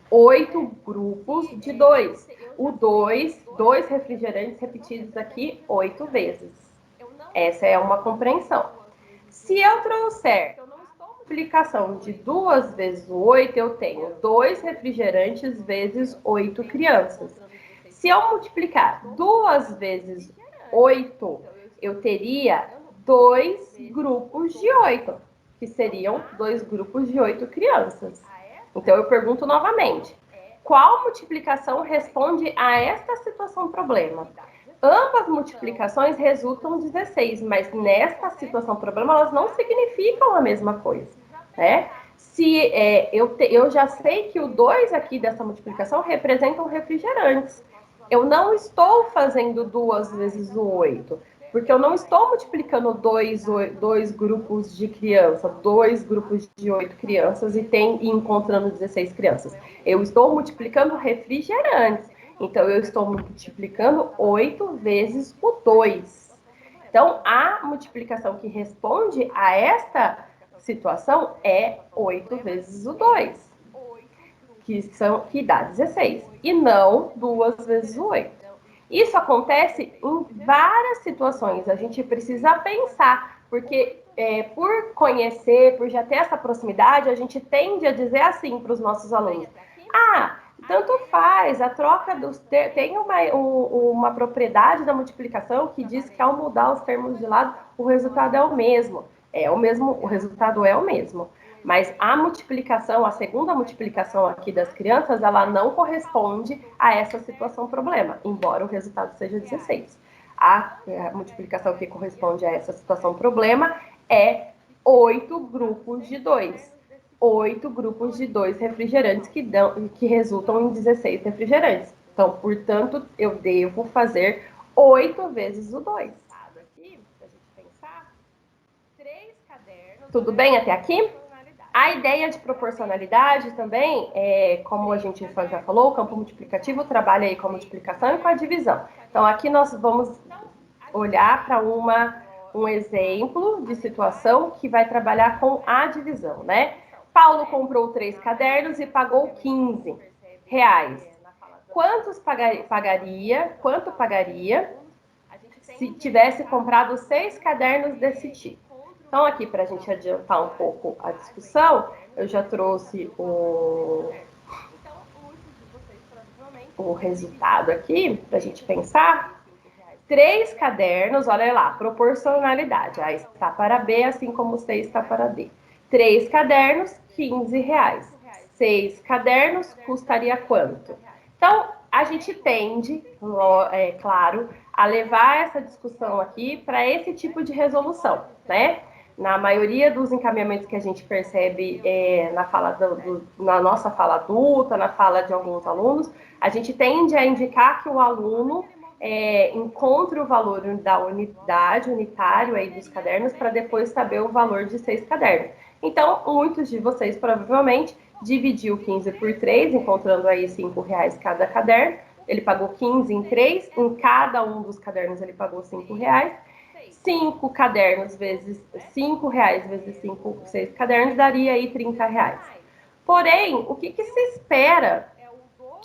8 grupos de 2. O 2 refrigerantes repetidos aqui 8 vezes. Essa é uma compreensão. Se eu trouxer multiplicação de 2 vezes o 8, eu tenho 2 refrigerantes vezes 8 crianças. Se eu multiplicar 2 vezes 8, eu teria 2 grupos de 8, que seriam 2 grupos de 8 crianças. Então, eu pergunto novamente, qual multiplicação responde a esta situação problema? Ambas multiplicações resultam 16, mas nesta situação problema elas não significam a mesma coisa, né? Se eu já sei que o 2 aqui dessa multiplicação representam refrigerantes. Eu não estou fazendo 2 vezes o 8, porque eu não estou multiplicando dois grupos de crianças, 2 grupos de 8 crianças e encontrando 16 crianças. Eu estou multiplicando refrigerantes. Então, eu estou multiplicando 8 vezes o 2. Então, a multiplicação que responde a esta situação é 8 vezes o 2, que dá 16. E não 2 vezes o 8. Isso acontece em várias situações. A gente precisa pensar, porque por conhecer, por já ter essa proximidade, a gente tende a dizer assim para os nossos alunos. Tanto faz, a troca tem uma propriedade da multiplicação que diz que ao mudar os termos de lado, o resultado é o mesmo. O resultado é o mesmo. Mas a multiplicação, a segunda multiplicação aqui das crianças, ela não corresponde a essa situação problema, embora o resultado seja 16. A multiplicação que corresponde a essa situação problema é 8 grupos de 2. 8 grupos de 2 refrigerantes que resultam em 16 refrigerantes. Então, portanto, eu devo fazer 8 vezes o 2. Aqui, pra gente pensar, 3 cadernos. Tudo bem até aqui? A ideia de proporcionalidade também, como a gente já falou, o campo multiplicativo trabalha aí com a multiplicação e com a divisão. Então, aqui nós vamos olhar para um exemplo de situação que vai trabalhar com a divisão, né? Paulo comprou 3 cadernos e pagou 15 reais. Quanto pagaria se tivesse comprado 6 cadernos desse tipo? Então, aqui, para a gente adiantar um pouco a discussão, eu já trouxe o resultado aqui, para a gente pensar. 3 cadernos, olha lá, proporcionalidade. A está para B, assim como C está para D. 3 cadernos, 15 reais. 6 cadernos, custaria quanto? Então, a gente tende, claro, a levar essa discussão aqui para esse tipo de resolução, né? Na maioria dos encaminhamentos que a gente percebe na nossa fala adulta, na fala de alguns alunos, a gente tende a indicar que o aluno encontre o valor da unidade, unitário aí dos cadernos, para depois saber o valor de 6 cadernos. Então, muitos de vocês provavelmente dividiu 15 por 3, encontrando aí 5 reais cada caderno. Ele pagou 15 em 3, em cada um dos cadernos ele pagou 5 reais. 5 cadernos vezes 5 reais vezes 6 cadernos daria aí 30 reais. Porém, o que se espera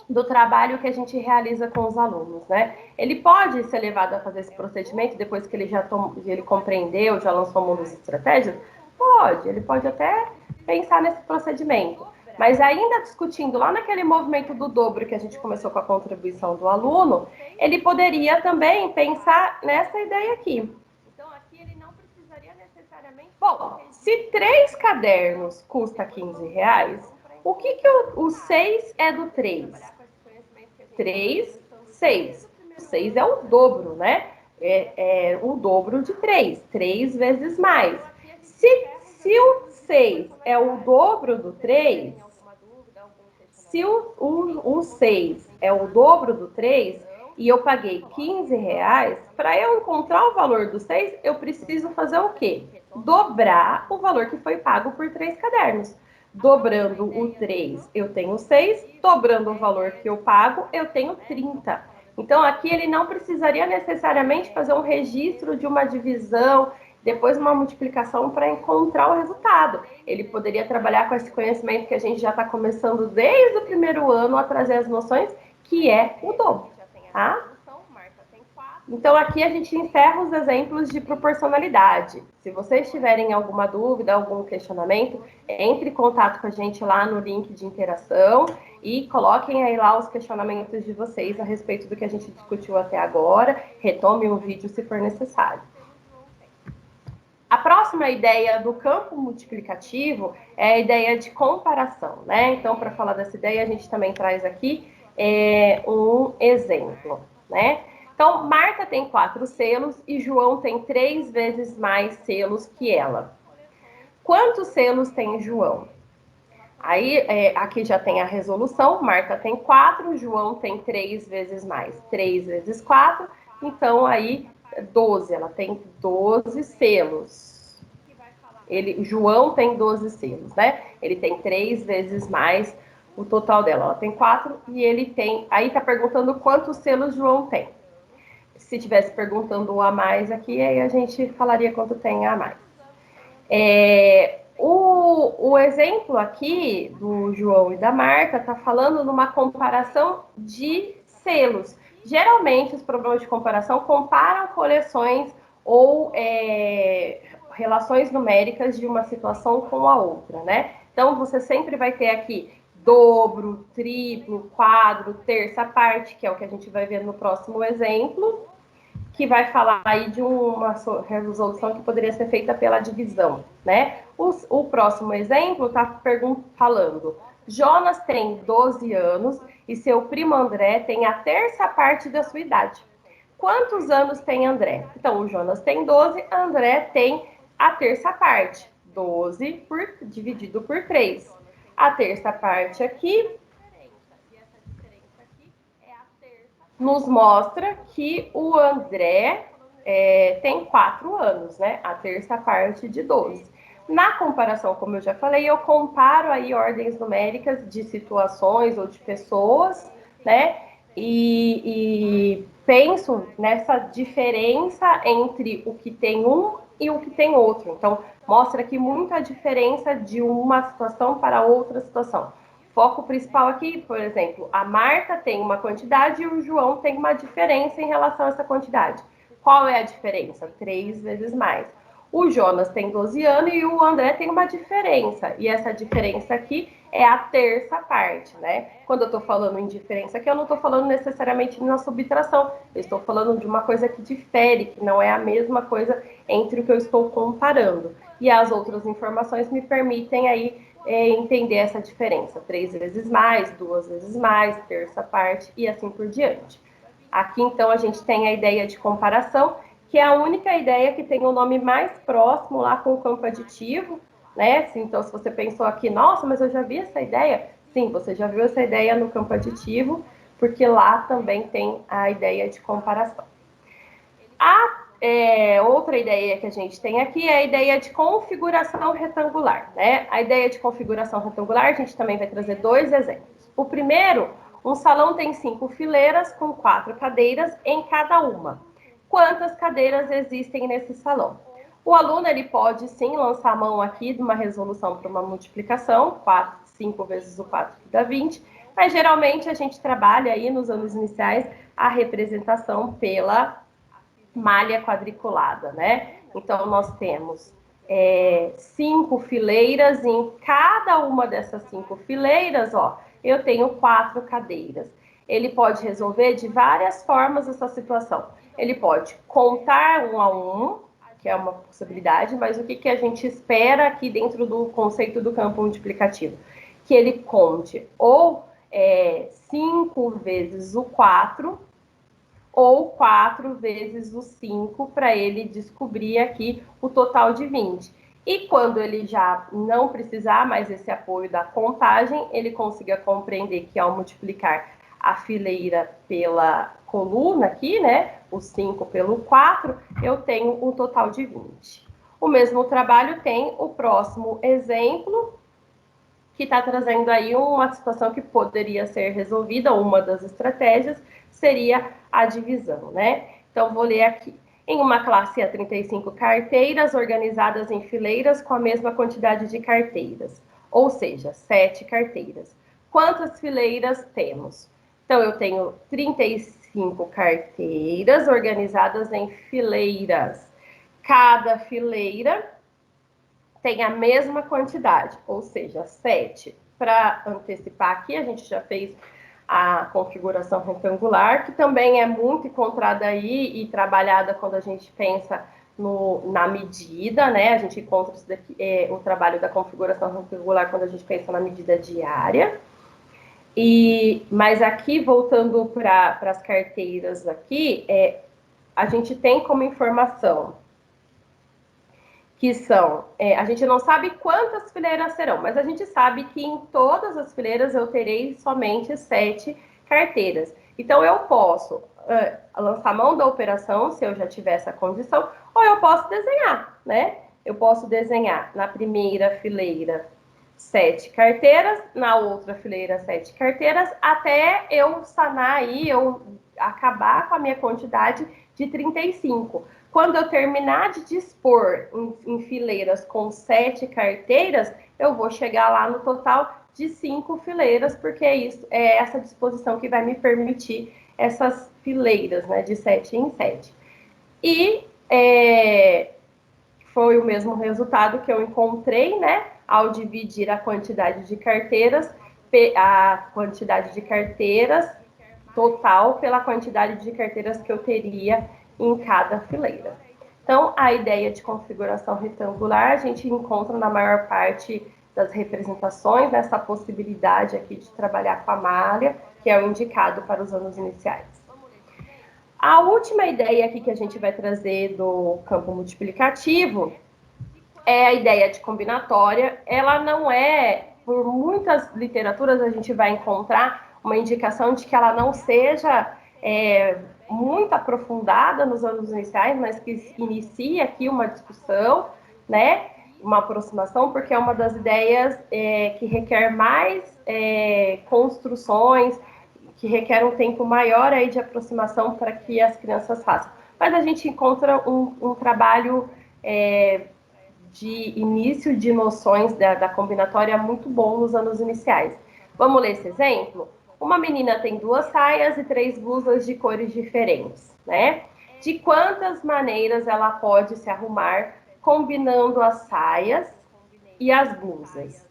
do trabalho que a gente realiza com os alunos, né? Ele pode ser levado a fazer esse procedimento depois que ele compreendeu, já lançou mão das estratégias? Pode, ele pode até pensar nesse procedimento. Mas ainda discutindo lá naquele movimento do dobro que a gente começou com a contribuição do aluno, ele poderia também pensar nessa ideia aqui. Então, aqui ele não precisaria necessariamente... Bom, se 3 cadernos custa 15 reais, o que o 6 é do 3? 3 6. 6 é o dobro, né? É o dobro de 3. 3 vezes mais. Se o 6 é o dobro do 3, se o 6 é o dobro do 3 e eu paguei R$ 15, para eu encontrar o valor do 6, eu preciso fazer o quê? Dobrar o valor que foi pago por 3 cadernos. Dobrando o 3, eu tenho 6. Dobrando o valor que eu pago, eu tenho 30. Então, aqui ele não precisaria necessariamente fazer um registro de uma divisão, depois uma multiplicação para encontrar o resultado. Ele poderia trabalhar com esse conhecimento que a gente já está começando desde o primeiro ano a trazer as noções, que é o dobro, tá? Então, aqui a gente encerra os exemplos de proporcionalidade. Se vocês tiverem alguma dúvida, algum questionamento, entre em contato com a gente lá no link de interação e coloquem aí lá os questionamentos de vocês a respeito do que a gente discutiu até agora. Retome o vídeo se for necessário. A próxima ideia do campo multiplicativo é a ideia de comparação, né? Então, para falar dessa ideia, a gente também traz aqui um exemplo, né? Então, Marta tem 4 selos e João tem 3 vezes mais selos que ela. Quantos selos tem João? Aí, aqui já tem a resolução. Marta tem 4, João tem 3 vezes mais. 3 vezes 4, então aí 12. Ela tem 12 selos. João tem 12 selos, né? Ele tem 3 vezes mais o total dela. Ela tem 4 e ele tem... Aí tá perguntando quantos selos João tem. Se tivesse perguntando um a mais aqui, aí a gente falaria quanto tem a mais. O exemplo aqui do João e da Marta está falando numa comparação de selos. Geralmente, os problemas de comparação comparam coleções ou relações numéricas de uma situação com a outra, né? Então, você sempre vai ter aqui dobro, triplo, quadro, terça parte, que é o que a gente vai ver no próximo exemplo, que vai falar aí de uma resolução que poderia ser feita pela divisão, né? O próximo exemplo está falando: Jonas tem 12 anos e seu primo André tem a terça parte da sua idade. Quantos anos tem André? Então, o Jonas tem 12, André tem a terça parte, 12 dividido por 3. A terça parte aqui nos mostra que o André tem 4 anos, né? A terça parte de 12. Na comparação, como eu já falei, eu comparo aí ordens numéricas de situações ou de pessoas, né? E penso nessa diferença entre o que tem um e o que tem outro. Então, mostra aqui muita diferença de uma situação para outra situação. Foco principal aqui, por exemplo, a Marta tem uma quantidade e o João tem uma diferença em relação a essa quantidade. Qual é a diferença? 3 vezes mais. O Jonas tem 12 anos e o André tem uma diferença. E essa diferença aqui é a terça parte, né? Quando eu estou falando em diferença aqui, eu não estou falando necessariamente na subtração. Eu estou falando de uma coisa que difere, que não é a mesma coisa entre o que eu estou comparando. E as outras informações me permitem aí entender essa diferença. 3 vezes mais, 2 vezes mais, terça parte e assim por diante. Aqui, então, a gente tem a ideia de comparação, que é a única ideia que tem o nome mais próximo lá com o campo aditivo, né? Então, se você pensou aqui, nossa, mas eu já vi essa ideia. Sim, você já viu essa ideia no campo aditivo, porque lá também tem a ideia de comparação. Outra ideia que a gente tem aqui é a ideia de configuração retangular, né? A ideia de configuração retangular, a gente também vai trazer 2 exemplos. O primeiro, um salão tem 5 fileiras com 4 cadeiras em cada uma. Quantas cadeiras existem nesse salão? O aluno, ele pode sim lançar a mão aqui de uma resolução para uma multiplicação, 5 vezes o 4 que dá 20, mas geralmente a gente trabalha aí nos anos iniciais a representação pela malha quadriculada, né? Então, nós temos 5 fileiras, e em cada uma dessas 5 fileiras, ó, eu tenho 4 cadeiras. Ele pode resolver de várias formas essa situação. Ele pode contar 1 a 1, que é uma possibilidade, mas o que a gente espera aqui dentro do conceito do campo multiplicativo? Que ele conte ou 5 vezes o 4, ou 4 vezes o 5 para ele descobrir aqui o total de 20. E quando ele já não precisar mais desse apoio da contagem, ele consiga compreender que ao multiplicar a fileira pela coluna aqui, né, o 5 pelo 4, eu tenho um total de 20. O mesmo trabalho tem o próximo exemplo, que está trazendo aí uma situação que poderia ser resolvida, uma das estratégias seria a divisão, né? Então, vou ler aqui. Em uma classe há 35 carteiras organizadas em fileiras com a mesma quantidade de carteiras, ou seja, 7 carteiras. Quantas fileiras temos? Então, eu tenho 35 carteiras organizadas em fileiras. Cada fileira tem a mesma quantidade, ou seja, 7. Para antecipar aqui, a gente já fez a configuração retangular, que também é muito encontrada aí e trabalhada quando a gente pensa na medida, né? A gente encontra isso daqui, o trabalho da configuração retangular quando a gente pensa na medida diária. Mas aqui, voltando para as carteiras aqui, a gente tem como informação que são, a gente não sabe quantas fileiras serão, mas a gente sabe que em todas as fileiras eu terei somente 7 carteiras. Então, eu posso lançar mão da operação, se eu já tiver essa condição, ou eu posso desenhar, né? Eu posso desenhar na primeira fileira 7 carteiras, na outra fileira 7 carteiras, até eu sanar aí, eu acabar com a minha quantidade de 35. Quando eu terminar de dispor em fileiras com 7 carteiras, eu vou chegar lá no total de 5 fileiras, porque é essa disposição que vai me permitir essas fileiras, né, de 7 em 7. E foi o mesmo resultado que eu encontrei, né, ao dividir a quantidade de carteiras total pela quantidade de carteiras que eu teria em cada fileira. Então, a ideia de configuração retangular a gente encontra na maior parte das representações, nessa possibilidade aqui de trabalhar com a malha, que é o indicado para os anos iniciais. A última ideia aqui que a gente vai trazer do campo multiplicativo é a ideia de combinatória. Ela não é, por muitas literaturas a gente vai encontrar uma indicação de que ela não seja muito aprofundada nos anos iniciais, mas que inicia aqui uma discussão, né, uma aproximação, porque é uma das ideias que requer mais construções, que requer um tempo maior aí de aproximação para que as crianças façam. Mas a gente encontra um trabalho de início de noções da combinatória muito bom nos anos iniciais. Vamos ler esse exemplo? Uma menina tem 2 saias e 3 blusas de cores diferentes, né? De quantas maneiras ela pode se arrumar combinando as saias e as blusas?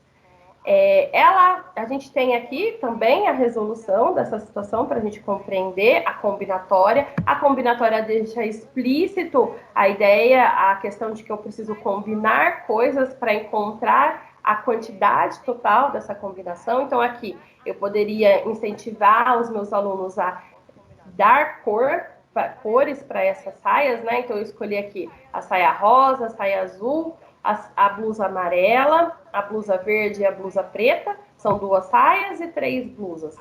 A gente tem aqui também a resolução dessa situação para a gente compreender a combinatória. A combinatória deixa explícito a ideia, a questão de que eu preciso combinar coisas para encontrar a quantidade total dessa combinação. Então, aqui, eu poderia incentivar os meus alunos a dar cores para essas saias, né? Então, eu escolhi aqui a saia rosa, a saia azul, a blusa amarela, a blusa verde e a blusa preta. São 2 saias e 3 blusas.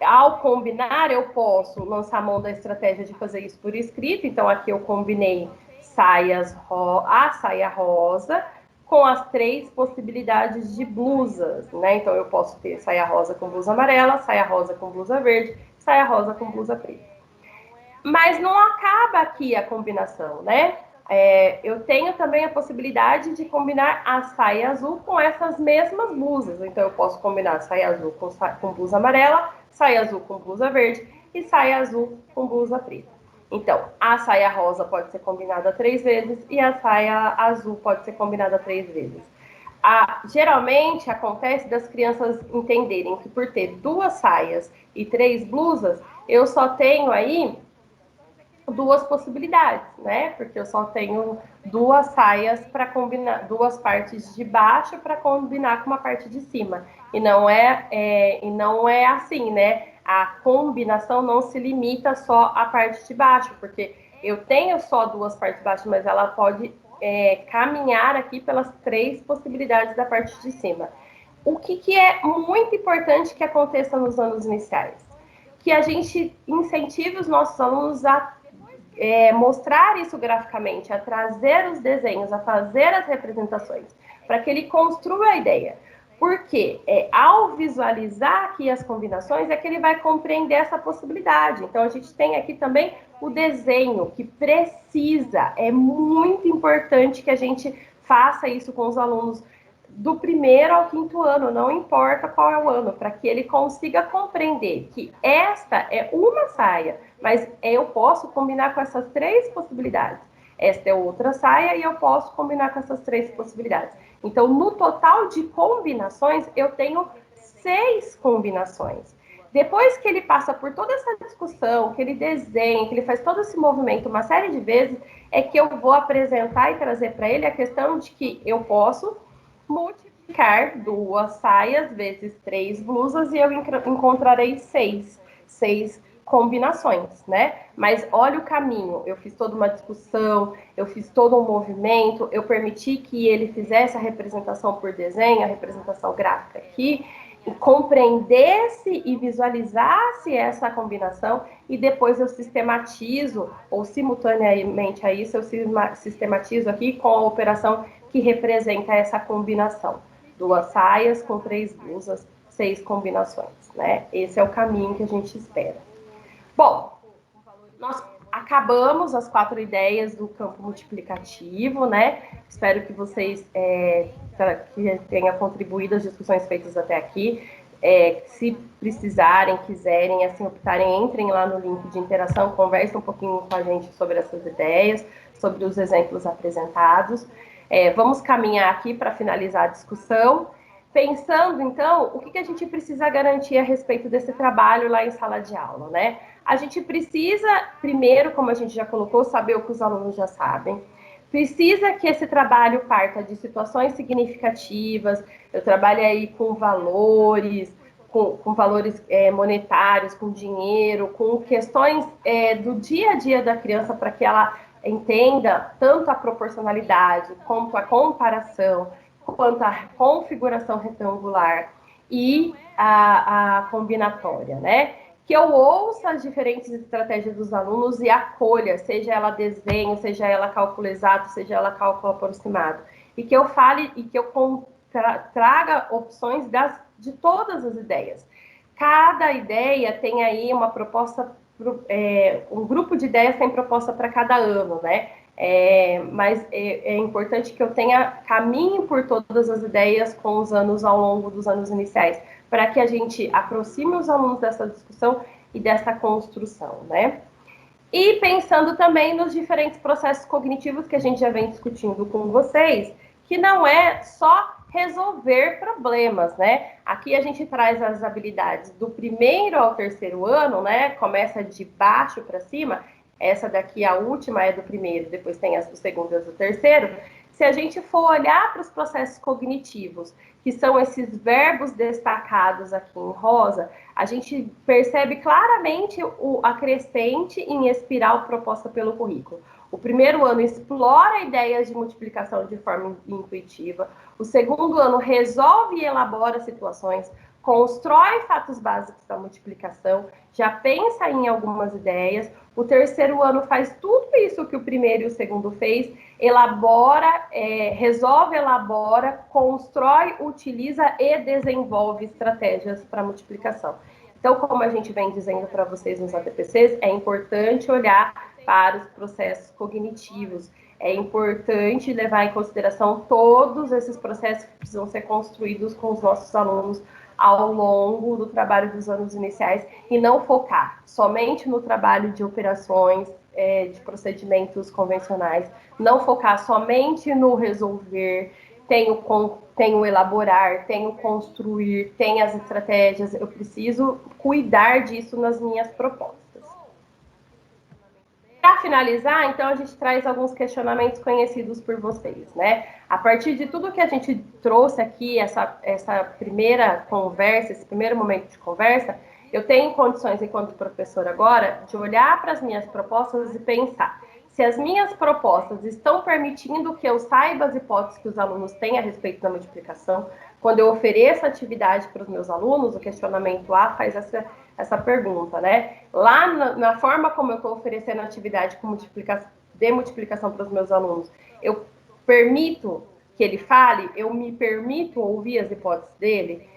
Ao combinar, eu posso lançar a mão da estratégia de fazer isso por escrito. Então, aqui eu combinei a saia rosa com as 3 possibilidades de blusas, né? Então, eu posso ter saia rosa com blusa amarela, saia rosa com blusa verde, saia rosa com blusa preta. Mas não acaba aqui a combinação, né? Eu tenho também a possibilidade de combinar a saia azul com essas mesmas blusas. Então, eu posso combinar saia azul com blusa amarela, saia azul com blusa verde e saia azul com blusa preta. Então, a saia rosa pode ser combinada 3 vezes e a saia azul pode ser combinada 3 vezes. Geralmente, acontece das crianças entenderem que por ter 2 saias e 3 blusas, eu só tenho aí 2 possibilidades, né? Porque eu só tenho 2 saias para combinar, 2 partes de baixo para combinar com uma parte de cima. E não é assim, né? A combinação não se limita só à parte de baixo, porque eu tenho só duas partes de baixo, mas ela pode caminhar aqui pelas 3 possibilidades da parte de cima. O que é muito importante que aconteça nos anos iniciais? Que a gente incentive os nossos alunos a mostrar isso graficamente, a trazer os desenhos, a fazer as representações, para que ele construa a ideia. Porque ao visualizar aqui as combinações, é que ele vai compreender essa possibilidade. Então, a gente tem aqui também o desenho, que precisa, é muito importante que a gente faça isso com os alunos do 1º ao 5º ano, não importa qual é o ano, para que ele consiga compreender que esta é uma saia, mas eu posso combinar com essas 3 possibilidades. Esta é outra saia e eu posso combinar com essas 3 possibilidades. Então, no total de combinações, eu tenho 6 combinações. Depois que ele passa por toda essa discussão, que ele desenha, que ele faz todo esse movimento uma série de vezes, é que eu vou apresentar e trazer para ele a questão de que eu posso multiplicar 2 saias vezes 3 blusas e eu encontrarei 6 combinações, né? Mas olha o caminho, eu fiz toda uma discussão, eu fiz todo um movimento, eu permiti que ele fizesse a representação por desenho, a representação gráfica aqui, e compreendesse e visualizasse essa combinação, e depois eu sistematizo, ou simultaneamente a isso, eu sistematizo aqui com a operação que representa essa combinação. 2 saias com 3 blusas, 6 combinações, né? Esse é o caminho que a gente espera. Bom, nós acabamos as 4 ideias do campo multiplicativo, né? Espero que vocês que tenham contribuído às discussões feitas até aqui. Se precisarem, quiserem, assim optarem, entrem lá no link de interação, conversem um pouquinho com a gente sobre essas ideias, sobre os exemplos apresentados. Vamos caminhar aqui para finalizar a discussão. Pensando, então, o que a gente precisa garantir a respeito desse trabalho lá em sala de aula, né? A gente precisa, primeiro, como a gente já colocou, saber o que os alunos já sabem. Precisa que esse trabalho parta de situações significativas. Eu trabalho aí com valores, com valores monetários, com dinheiro, com questões do dia a dia da criança, para que ela entenda tanto a proporcionalidade, quanto a comparação, quanto a configuração retangular e a combinatória, né? Que eu ouça as diferentes estratégias dos alunos e acolha, seja ela desenho, seja ela cálculo exato, seja ela cálculo aproximado. E que eu fale e que eu traga opções de todas as ideias. Cada ideia tem aí uma proposta, um grupo de ideias tem proposta para cada ano, né? Mas é importante que eu caminhe por todas as ideias com os anos ao longo dos anos iniciais, para que a gente aproxime os alunos dessa discussão e dessa construção, né? E pensando também nos diferentes processos cognitivos que a gente já vem discutindo com vocês, que não é só resolver problemas, né? Aqui a gente traz as habilidades do 1º ao 3º ano, né? Começa de baixo para cima. Essa daqui, a última, é do 1º, depois tem as do 2º e as do 3º. Se a gente for olhar para os processos cognitivos, que são esses verbos destacados aqui em rosa, a gente percebe claramente a crescente em espiral proposta pelo currículo. O 1º ano explora ideias de multiplicação de forma intuitiva. O 2º ano resolve e elabora situações, constrói fatos básicos da multiplicação, já pensa em algumas ideias. O 3º ano faz tudo isso que o 1º e o 2º fez, elabora, resolve, elabora, constrói, utiliza e desenvolve estratégias para multiplicação. Então, como a gente vem dizendo para vocês nos ATPCs, é importante olhar para os processos cognitivos. É importante levar em consideração todos esses processos que precisam ser construídos com os nossos alunos ao longo do trabalho dos anos iniciais e não focar somente no trabalho de operações, de procedimentos convencionais, não focar somente no resolver, tem o elaborar, tem o construir, tem as estratégias. Eu preciso cuidar disso nas minhas propostas. Para finalizar, então, a gente traz alguns questionamentos conhecidos por vocês, né? A partir de tudo que a gente trouxe aqui, essa primeira conversa, esse primeiro momento de conversa, Eu tenho condições, enquanto professora agora, de olhar para as minhas propostas e pensar se as minhas propostas estão permitindo que eu saiba as hipóteses que os alunos têm a respeito da multiplicação. Quando eu ofereço atividade para os meus alunos, o questionamento A faz essa pergunta, né? Lá na forma como eu estou oferecendo atividade de multiplicação para os meus alunos, eu permito que ele fale, eu me permito ouvir as hipóteses dele,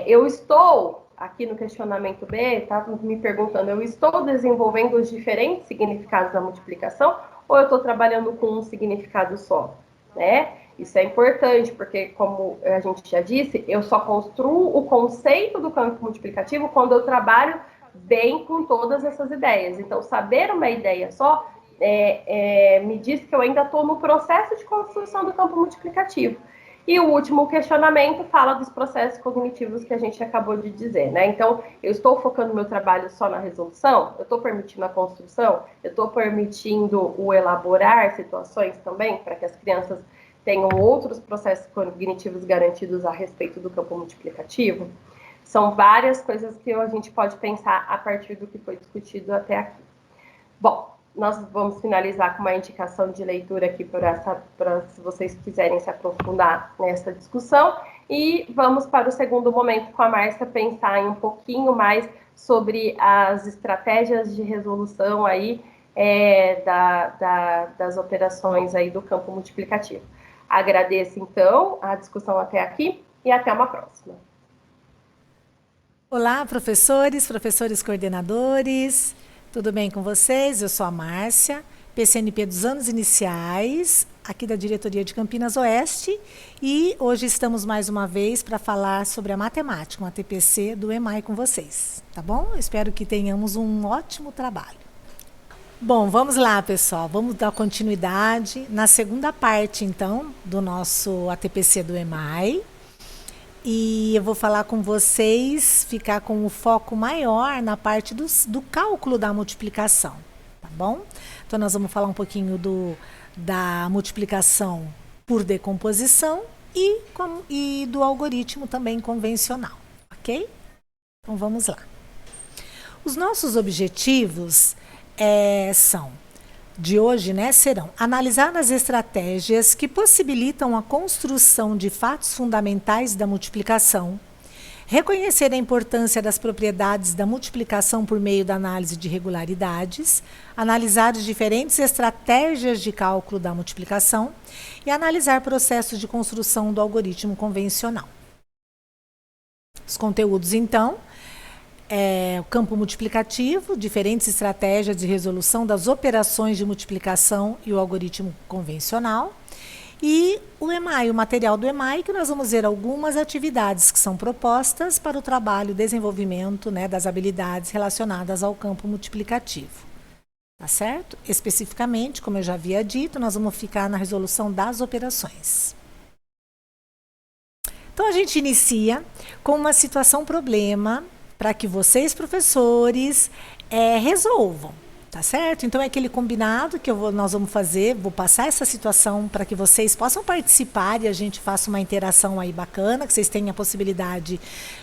eu estou, aqui no questionamento B, tá me perguntando, eu estou desenvolvendo os diferentes significados da multiplicação ou eu estou trabalhando com um significado só, né? Isso é importante, porque, como a gente já disse, eu só construo o conceito do campo multiplicativo quando eu trabalho bem com todas essas ideias. Então, saber uma ideia só me diz que eu ainda estou no processo de construção do campo multiplicativo. E o último questionamento fala dos processos cognitivos que a gente acabou de dizer, né? Então, eu estou focando meu trabalho só na resolução? Eu estou permitindo a construção? Eu estou permitindo o elaborar situações também, para que as crianças tenham outros processos cognitivos garantidos a respeito do campo multiplicativo? São várias coisas que a gente pode pensar a partir do que foi discutido até aqui. Bom, nós vamos finalizar com uma indicação de leitura aqui para se vocês quiserem se aprofundar nessa discussão. E vamos para o segundo momento com a Márcia pensar em um pouquinho mais sobre as estratégias de resolução aí das operações aí do campo multiplicativo. Agradeço, então, a discussão até aqui e até uma próxima. Olá, professores coordenadores. Tudo bem com vocês? Eu sou a Márcia, PCNP dos anos iniciais, aqui da diretoria de Campinas Oeste, e hoje estamos mais uma vez para falar sobre a matemática, uma TPC do EMAI com vocês, tá bom? Espero que tenhamos um ótimo trabalho. Bom, vamos lá, pessoal, vamos dar continuidade na segunda parte, então, do nosso ATPC do EMAI. E eu vou falar com vocês, ficar com o foco maior na parte do cálculo da multiplicação, tá bom? Então, nós vamos falar um pouquinho da multiplicação por decomposição e do algoritmo também convencional, ok? Então, vamos lá. Os nossos objetivos de hoje, né, serão analisar as estratégias que possibilitam a construção de fatos fundamentais da multiplicação, reconhecer a importância das propriedades da multiplicação por meio da análise de regularidades, analisar as diferentes estratégias de cálculo da multiplicação e analisar processos de construção do algoritmo convencional. Os conteúdos, então, o campo multiplicativo, diferentes estratégias de resolução das operações de multiplicação e o algoritmo convencional. E o EMAI, o material do EMAI, que nós vamos ver algumas atividades que são propostas para o trabalho e desenvolvimento, né, das habilidades relacionadas ao campo multiplicativo. Tá certo? Especificamente, como eu já havia dito, nós vamos ficar na resolução das operações. Então, a gente inicia com uma situação-problema para que vocês, professores, resolvam, tá certo? Então, é aquele combinado que nós vamos fazer, vou passar essa situação para que vocês possam participar e a gente faça uma interação aí bacana, que vocês tenham a possibilidade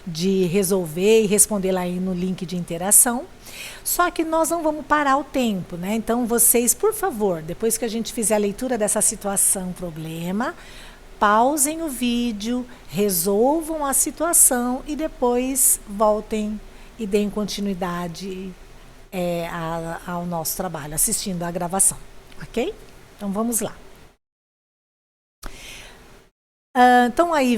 de resolver e responder lá aí no link de interação. Só que nós não vamos parar o tempo, né? Então, vocês, por favor, depois que a gente fizer a leitura dessa situação, problema, pausem o vídeo, resolvam a situação e depois voltem e deem continuidade ao nosso trabalho, assistindo à gravação, ok? Então, vamos lá. Então, aí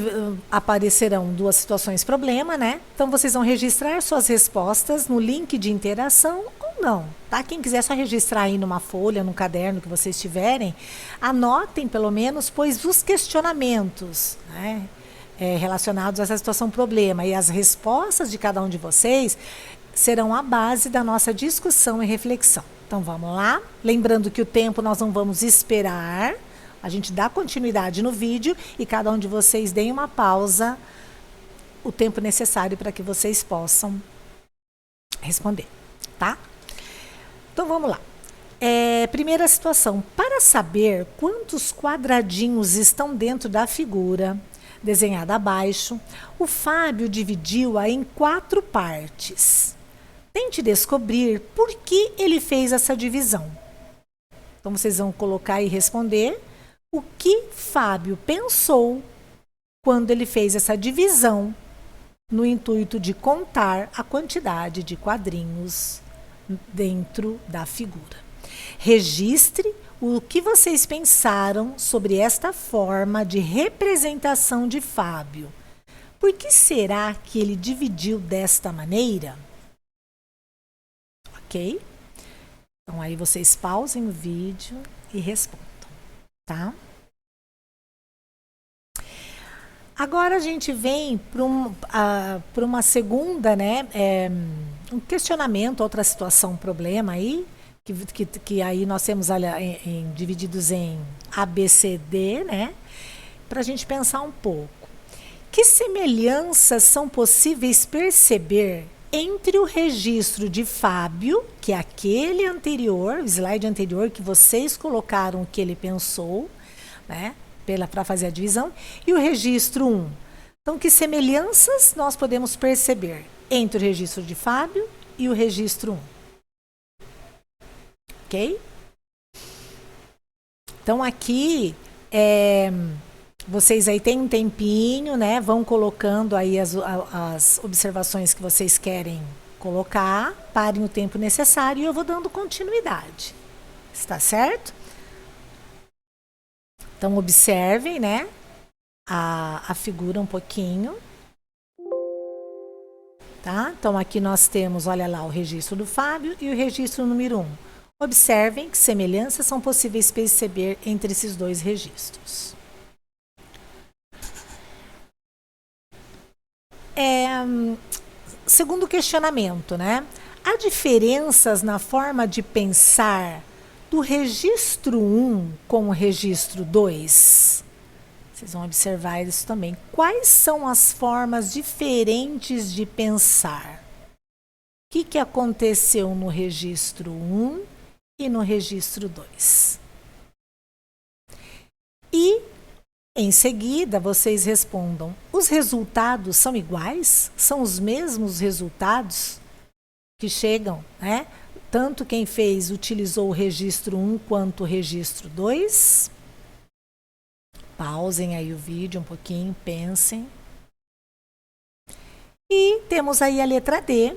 aparecerão duas situações problema, né? Então, vocês vão registrar suas respostas no link de interação ou não, tá? Quem quiser só registrar aí numa folha, num caderno que vocês tiverem, anotem pelo menos, pois os questionamentos, né, relacionados a essa situação problema e as respostas de cada um de vocês serão a base da nossa discussão e reflexão. Então, vamos lá. Lembrando que o tempo nós não vamos esperar. A gente dá continuidade no vídeo e cada um de vocês deem uma pausa, o tempo necessário para que vocês possam responder, tá? Então, vamos lá. Primeira situação. Para saber quantos quadradinhos estão dentro da figura desenhada abaixo, o Fábio dividiu-a em 4 partes. Tente descobrir por que ele fez essa divisão. Então, vocês vão colocar e responder o que Fábio pensou quando ele fez essa divisão no intuito de contar a quantidade de quadrinhos dentro da figura. Registre o que vocês pensaram sobre esta forma de representação de Fábio. Por que será que ele dividiu desta maneira? Ok? Então, aí vocês pausem o vídeo e respondam, tá? Agora a gente vem para uma segunda, né? Um questionamento, outra situação, um problema aí, que aí nós temos divididos em A, B, C, D, né? Para a gente pensar um pouco. Que semelhanças são possíveis perceber entre o registro de Fábio, que é aquele anterior, o slide anterior que vocês colocaram o que ele pensou, né? Para fazer a divisão, e o registro 1. Então, que semelhanças nós podemos perceber entre o registro de Fábio e o registro 1? Ok? Então, aqui, vocês aí têm um tempinho, né? Vão colocando aí as observações que vocês querem colocar, parem o tempo necessário e eu vou dando continuidade. Está certo? Então, observem, né, a figura um pouquinho. Tá? Então, aqui nós temos, olha lá, o registro do Fábio e o registro número 1. Observem que semelhanças são possíveis perceber entre esses dois registros. Segundo questionamento, né? Há diferenças na forma de pensar do registro 1 com o registro 2? Vocês vão observar isso também. Quais são as formas diferentes de pensar? O que aconteceu no registro 1 e no registro 2? E, em seguida, vocês respondam: os resultados são iguais? São os mesmos resultados que chegam, né? Tanto quem utilizou o registro 1 quanto o registro 2. Pausem aí o vídeo um pouquinho, pensem. E temos aí a letra D,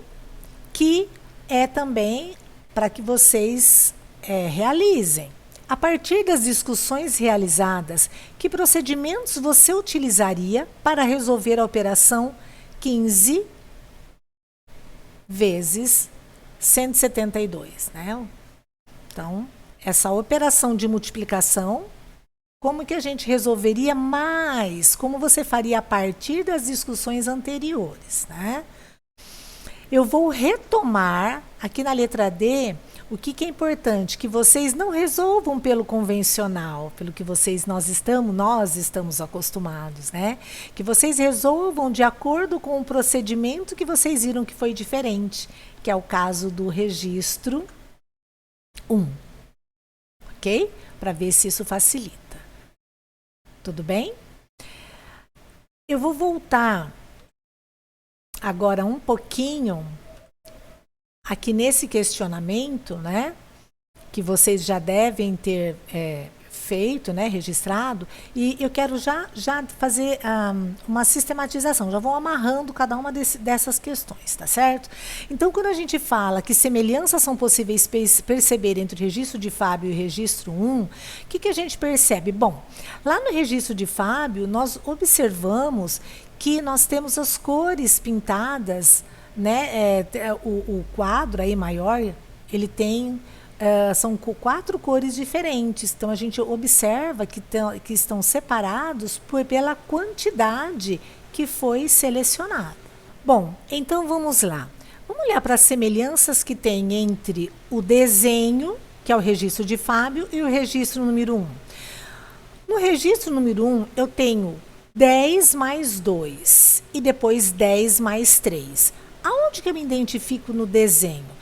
que é também para que vocês realizem. A partir das discussões realizadas, que procedimentos você utilizaria para resolver a operação 15 vezes 172, né? Então, essa operação de multiplicação, como que a gente resolveria mais? Como você faria a partir das discussões anteriores, né? Eu vou retomar aqui na letra D o que é importante, que vocês não resolvam pelo convencional, pelo que nós estamos acostumados, né? Que vocês resolvam de acordo com o procedimento que vocês viram que foi diferente, que é o caso do registro 1, ok? Para ver se isso facilita. Tudo bem? Eu vou voltar agora um pouquinho aqui nesse questionamento, né? Que vocês já devem ter feito, né? Registrado. E eu quero já fazer uma sistematização. Já vou amarrando cada uma dessas questões, tá certo? Então, quando a gente fala que semelhanças são possíveis perceber entre o registro de Fábio e o registro 1, o que a gente percebe? Bom, lá no registro de Fábio, nós observamos que nós temos as cores pintadas, né? O quadro aí maior, ele tem... são 4 cores diferentes. Então, a gente observa que estão separados pela quantidade que foi selecionada. Bom, então vamos lá. Vamos olhar para as semelhanças que tem entre o desenho, que é o registro de Fábio, e o registro número 1. No registro número 1, eu tenho 10 mais 2 e depois 10 mais 3. Aonde que eu me identifico no desenho?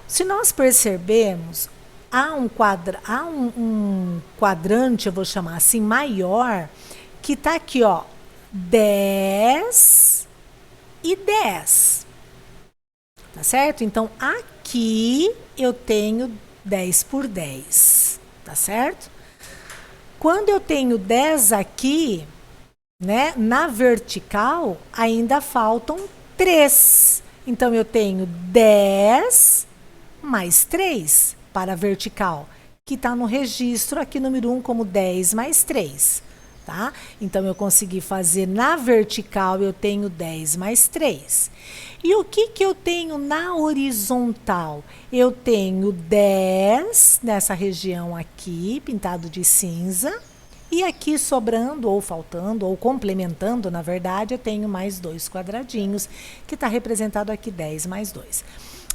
Se nós percebermos, há um quadrante, eu vou chamar assim, maior, que está aqui, ó, 10 e 10. Tá certo? Então, aqui eu tenho 10 por 10, tá certo? Quando eu tenho 10 aqui, né, na vertical, ainda faltam 3. Então, eu tenho 10 mais 3 para a vertical, que está no registro aqui, número 1, como 10 mais 3. Tá? Então, eu consegui fazer na vertical, eu tenho 10 mais 3. E o que eu tenho na horizontal? Eu tenho 10 nessa região aqui, pintado de cinza. E aqui sobrando, ou faltando, ou complementando, na verdade, eu tenho mais 2 quadradinhos, que está representado aqui 10 mais 2.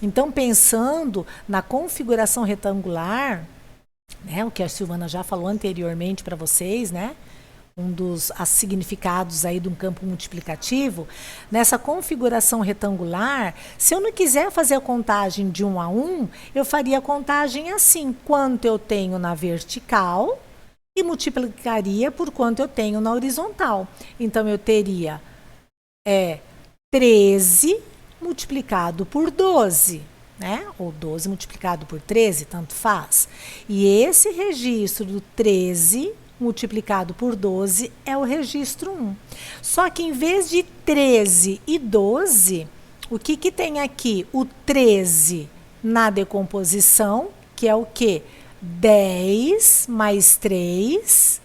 Então, pensando na configuração retangular, né, o que a Silvana já falou anteriormente para vocês, né? Um dos significados aí de um campo multiplicativo, nessa configuração retangular, se eu não quiser fazer a contagem de 1 a 1, eu faria a contagem assim, quanto eu tenho na vertical e multiplicaria por quanto eu tenho na horizontal. Então, eu teria 13 multiplicado por 12, né? Ou 12 multiplicado por 13, tanto faz. E esse registro do 13 multiplicado por 12 é o registro 1. Só que em vez de 13 e 12, o que tem aqui? O 13 na decomposição, que é o quê? 10 mais 3,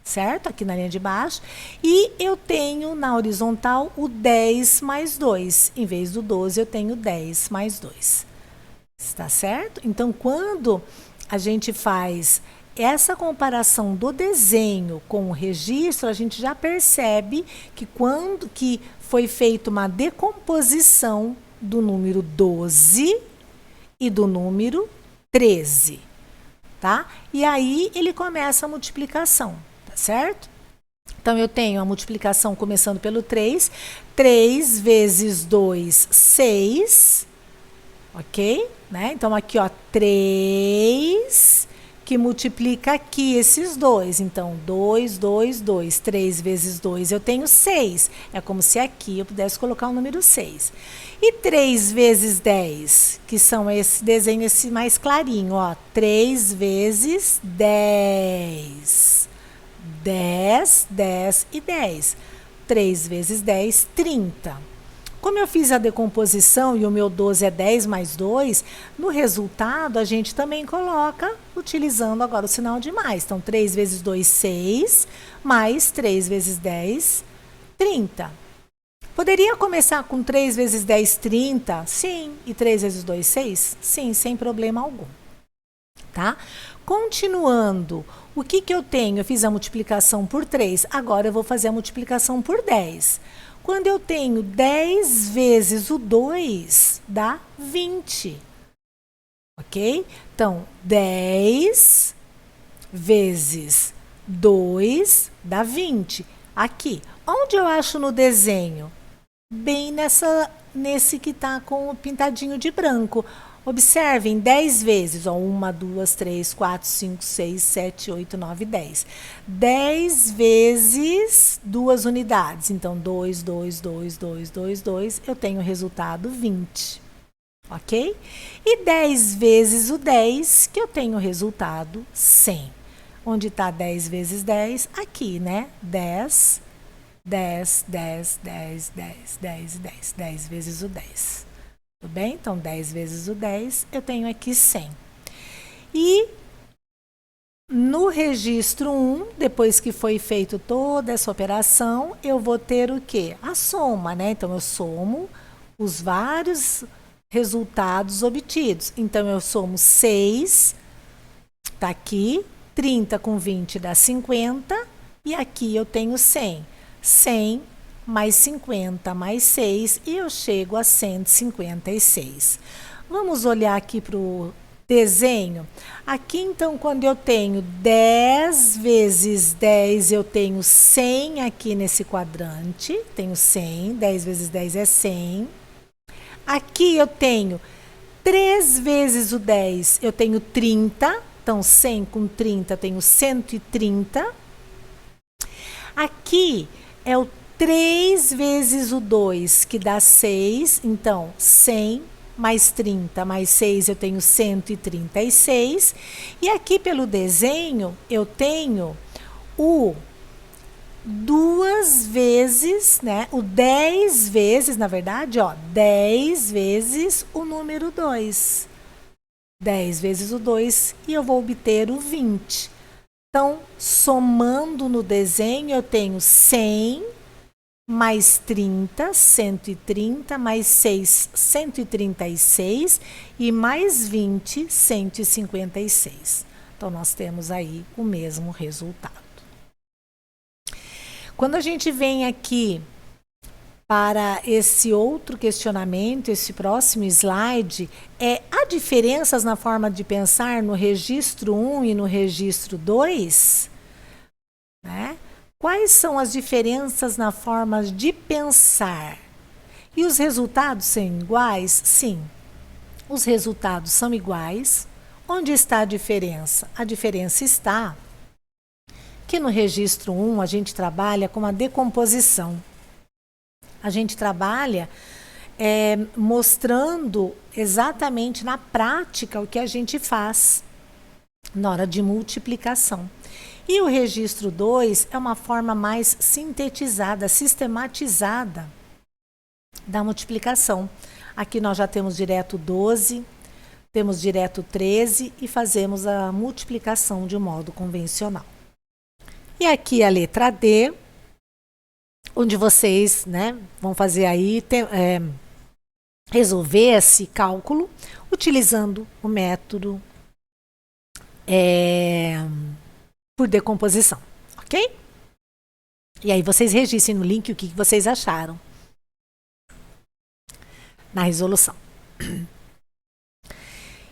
certo? Aqui na linha de baixo. E eu tenho na horizontal o 10 mais 2. Em vez do 12, eu tenho 10 mais 2. Está certo? Então, quando a gente faz essa comparação do desenho com o registro, a gente já percebe que quando que foi feita uma decomposição do número 12 e do número 13, tá? E aí ele começa a multiplicação, tá certo? Então, eu tenho a multiplicação começando pelo 3. 3 vezes 2, 6, ok? Né? Então, aqui, ó, 3... que multiplica aqui esses 2. Então, 2, 2, 2. 3 vezes 2, eu tenho 6. É como se aqui eu pudesse colocar o número 6. E 3 vezes 10, que são esse desenho esse mais clarinho, ó. 3 vezes 10. 10, 10 e 10. 3 vezes 10, 30. Como eu fiz a decomposição e o meu 12 é 10 mais 2, no resultado a gente também coloca utilizando agora o sinal de mais. Então, 3 vezes 2, 6, mais 3 vezes 10, 30. Poderia começar com 3 vezes 10, 30? Sim. E 3 vezes 2, 6? Sim, sem problema algum. Tá? Continuando, o que eu tenho? Eu fiz a multiplicação por 3, agora eu vou fazer a multiplicação por 10. Quando eu tenho 10 vezes o 2, dá 20. Ok? Então, 10 vezes 2 dá 20. Aqui. Onde eu acho no desenho? Bem nesse que está com o pintadinho de branco. Observem, 10 vezes, ó, 1, 2, 3, 4, 5, 6, 7, 8, 9, 10. 10 vezes 2 unidades. Então, 2, 2, 2, 2, 2, 2, eu tenho o resultado 20. Ok? E 10 vezes o 10, que eu tenho o resultado 100. Onde está 10 vezes 10? Aqui, né? 10, 10, 10, 10, 10, 10 e 10. 10 vezes o 10. Tudo bem? Então, 10 vezes o 10, eu tenho aqui 100. E no registro 1, depois que foi feito toda essa operação, eu vou ter o quê? A soma, né? Então, eu somo os vários resultados obtidos. Então, eu somo 6, tá aqui, 30 com 20 dá 50, e aqui eu tenho 100. 100 mais 50 mais 6, e eu chego a 156. Vamos olhar aqui para o desenho. Aqui, então, quando eu tenho 10 vezes 10, eu tenho 100 aqui nesse quadrante. Tenho 100, 10 vezes 10 é 100. Aqui eu tenho 3 vezes o 10, eu tenho 30. Então, 100 com 30, eu tenho 130. Aqui é o 3 vezes o 2, que dá 6. Então, 100 mais 30 mais 6, eu tenho 136. E aqui pelo desenho, eu tenho o 2 vezes, né? O 10 vezes, na verdade, ó, 10 vezes o número 2. 10 vezes o 2 e eu vou obter o 20. Então, somando no desenho, eu tenho 100 mais 30, 130, mais 6, 136 e mais 20, 156. Então, nós temos aí o mesmo resultado. Quando a gente vem aqui para esse outro questionamento, esse próximo slide, há diferenças na forma de pensar no registro 1 e no registro 2? Né? Quais são as diferenças na forma de pensar? E os resultados são iguais? Sim, os resultados são iguais. Onde está a diferença? A diferença está que no registro 1 a gente trabalha com a decomposição. A gente trabalha mostrando exatamente na prática o que a gente faz na hora de multiplicação. E o registro 2 é uma forma mais sintetizada, sistematizada da multiplicação. Aqui nós já temos direto 12, temos direto 13 e fazemos a multiplicação de modo convencional. E aqui a letra D, onde vocês, né, vão fazer aí, resolver esse cálculo utilizando o método por decomposição, ok? E aí vocês registrem no link o que vocês acharam na resolução.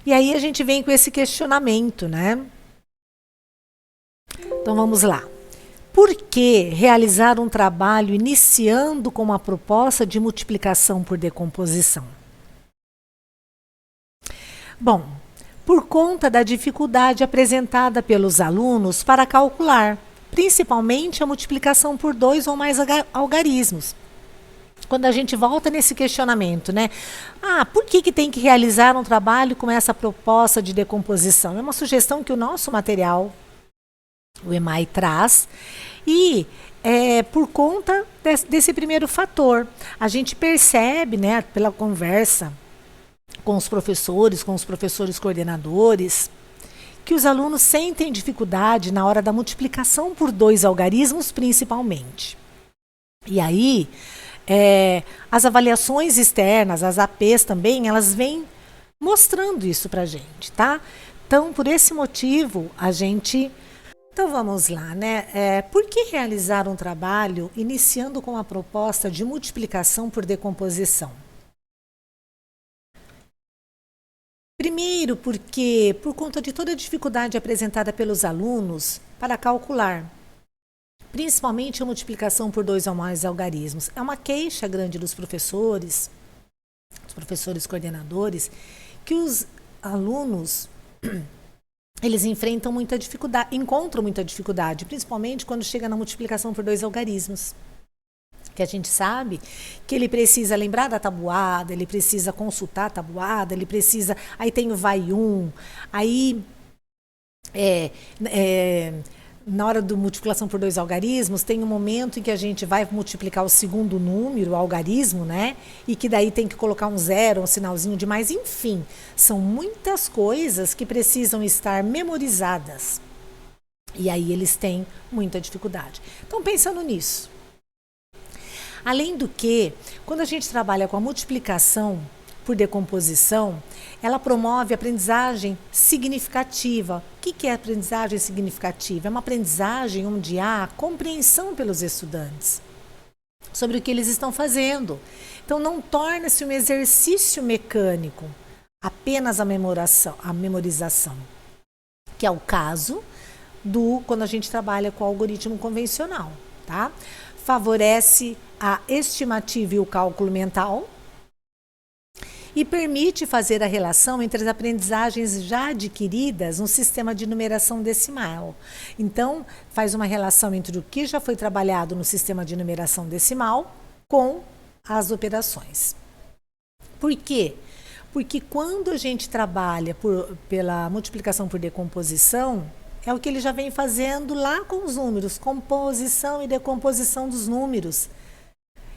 E aí a gente vem com esse questionamento, né? Então vamos lá. Por que realizar um trabalho iniciando com uma proposta de multiplicação por decomposição? Bom, por conta da dificuldade apresentada pelos alunos para calcular, principalmente a multiplicação por 2 ou mais algarismos. Quando a gente volta nesse questionamento, né? Por que tem que realizar um trabalho com essa proposta de decomposição? É uma sugestão que o nosso material, o EMAI, traz, e por conta desse primeiro fator. A gente percebe, né, pela conversa com os professores coordenadores, que os alunos sentem dificuldade na hora da multiplicação por 2 algarismos, principalmente. E aí, as avaliações externas, as APs também, elas vêm mostrando isso pra gente, tá? Então, por esse motivo, Então, vamos lá, né? Por que realizar um trabalho iniciando com a proposta de multiplicação por decomposição? Primeiro, porque por conta de toda a dificuldade apresentada pelos alunos para calcular, principalmente a multiplicação por 2 ou mais algarismos. É uma queixa grande dos professores coordenadores, que os alunos eles encontram muita dificuldade, principalmente quando chega na multiplicação por 2 algarismos. Que a gente sabe que ele precisa lembrar da tabuada, ele precisa consultar a tabuada, ele precisa... Aí tem o vai aí na hora da multiplicação por 2 algarismos, tem um momento em que a gente vai multiplicar o segundo número, o algarismo, né? E que daí tem que colocar um 0, um sinalzinho de mais, enfim. São muitas coisas que precisam estar memorizadas. E aí eles têm muita dificuldade. Então, pensando nisso. Além do que, quando a gente trabalha com a multiplicação por decomposição, ela promove aprendizagem significativa. O que é aprendizagem significativa? É uma aprendizagem onde há compreensão pelos estudantes sobre o que eles estão fazendo. Então, não torna-se um exercício mecânico, apenas a memorização, que é o caso quando a gente trabalha com o algoritmo convencional, tá? Favorece a estimativa e o cálculo mental e permite fazer a relação entre as aprendizagens já adquiridas no sistema de numeração decimal. Então, faz uma relação entre o que já foi trabalhado no sistema de numeração decimal com as operações. Por quê? Porque quando a gente trabalha pela multiplicação por decomposição, é o que ele já vem fazendo lá com os números, composição e decomposição dos números.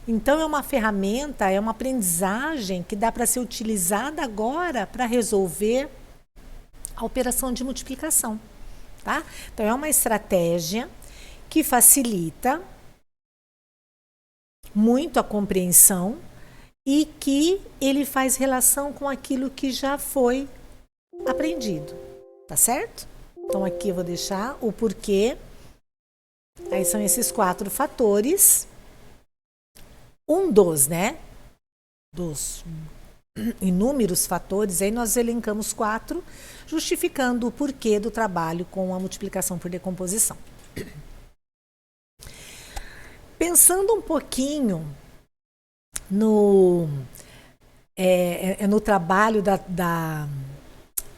Então, é uma ferramenta, é uma aprendizagem que dá para ser utilizada agora para resolver a operação de multiplicação, tá? Então, é uma estratégia que facilita muito a compreensão e que ele faz relação com aquilo que já foi aprendido, tá certo? Então, aqui eu vou deixar o porquê. Aí são esses 4 fatores. Um dos, né? Dos inúmeros fatores, aí nós elencamos 4, justificando o porquê do trabalho com a multiplicação por decomposição. Pensando um pouquinho no trabalho da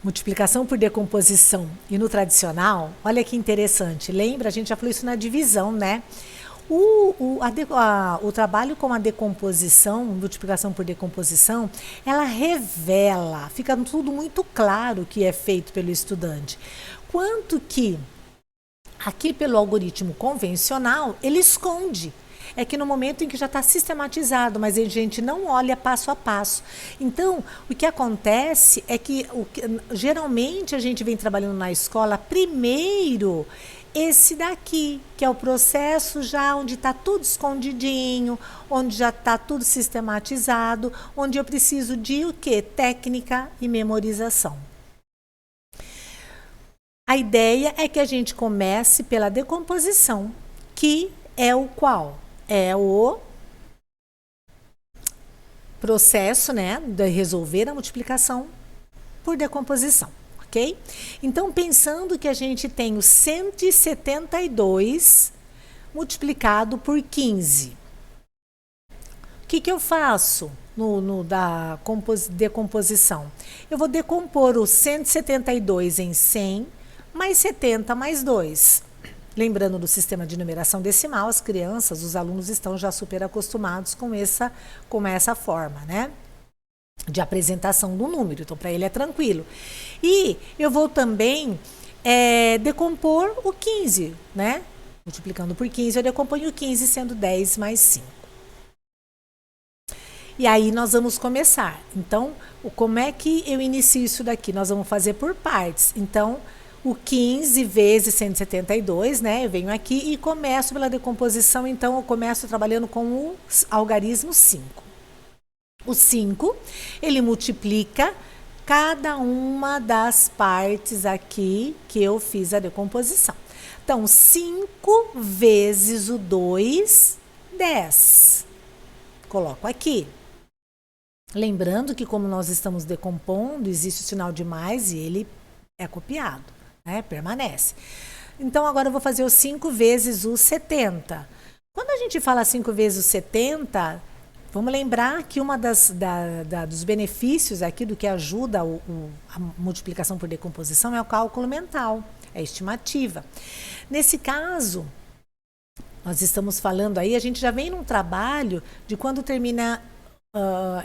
multiplicação por decomposição e no tradicional, olha que interessante. Lembra, a gente já falou isso na divisão, né? O trabalho com a decomposição, multiplicação por decomposição, ela revela, fica tudo muito claro que é feito pelo estudante. Quanto que aqui pelo algoritmo convencional, ele esconde. É que no momento em que já está sistematizado, mas a gente não olha passo a passo. Então, o que acontece é que geralmente a gente vem trabalhando na escola primeiro esse daqui, que é o processo já onde está tudo escondidinho, onde já está tudo sistematizado, onde eu preciso de o quê? Técnica e memorização. A ideia é que a gente comece pela decomposição, que é o qual? É o processo, né, de resolver a multiplicação por decomposição, ok? Então, pensando que a gente tem o 172 multiplicado por 15. O que eu faço da decomposição? Eu vou decompor o 172 em 100 mais 70 mais 2. Lembrando do sistema de numeração decimal, as crianças, os alunos estão já super acostumados com essa forma, né? De apresentação do número. Então, para ele é tranquilo. E eu vou também decompor o 15, né? Multiplicando por 15, eu decomponho o 15 sendo 10 mais 5. E aí nós vamos começar. Então, como é que eu inicio isso daqui? Nós vamos fazer por partes. Então, o 15 vezes 172, né? Eu venho aqui e começo pela decomposição, então eu começo trabalhando com o algarismo 5. O 5, ele multiplica cada uma das partes aqui que eu fiz a decomposição. Então, 5 vezes o 2, 10. Coloco aqui. Lembrando que como nós estamos decompondo, existe o sinal de mais e ele é copiado. Permanece. Então, agora eu vou fazer o 5 vezes o 70. Quando a gente fala 5 vezes o 70, vamos lembrar que uma dos benefícios aqui do que ajuda a multiplicação por decomposição é o cálculo mental, é a estimativa. Nesse caso, nós estamos falando aí, a gente já vem num trabalho de quando termina,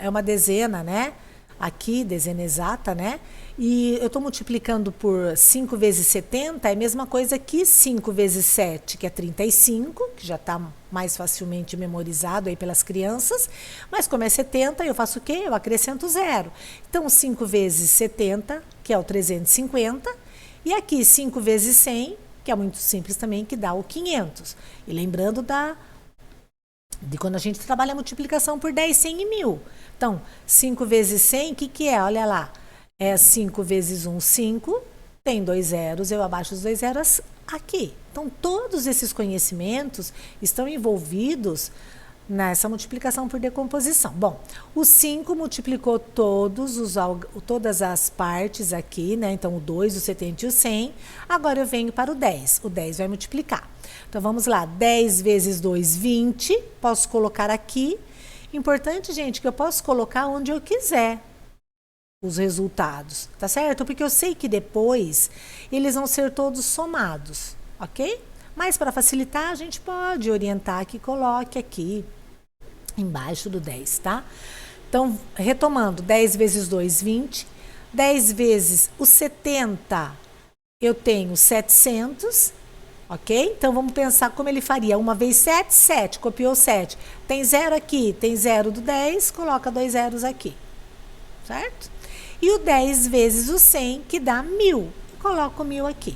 é uma dezena, né? Aqui, dezena exata, né? E eu estou multiplicando por 5 vezes 70, é a mesma coisa que 5 vezes 7, que é 35, que já está mais facilmente memorizado aí pelas crianças. Mas como é 70, eu faço o quê? Eu acrescento 0. Então, 5 vezes 70, que é o 350. E aqui, 5 vezes 100, que é muito simples também, que dá o 500. E lembrando de quando a gente trabalha a multiplicação por 10, 100 e 1000. Então, 5 vezes 100, o que é? Olha lá. É 5 vezes 1, 5. Tem 2 zeros, eu abaixo os 2 zeros aqui. Então, todos esses conhecimentos estão envolvidos nessa multiplicação por decomposição. Bom, o 5 multiplicou todas as partes aqui, né? Então, o 2, o 70 e o 100. Agora, eu venho para o 10. O 10 vai multiplicar. Então, vamos lá. 10 vezes 2, 20. Posso colocar aqui. Importante, gente, que eu posso colocar onde eu quiser os resultados, tá certo? Porque eu sei que depois eles vão ser todos somados, ok? Mas para facilitar, a gente pode orientar que coloque aqui embaixo do 10, tá? Então, retomando, 10 vezes 2, 20. 10 vezes o 70, eu tenho 700, ok? Então, vamos pensar como ele faria. 1 vezes 7, 7, copiou 7. Tem 0 aqui, tem 0 do 10, coloca 2 zeros aqui, certo? E o 10 vezes o 100, que dá 1000. Coloco 1000 aqui.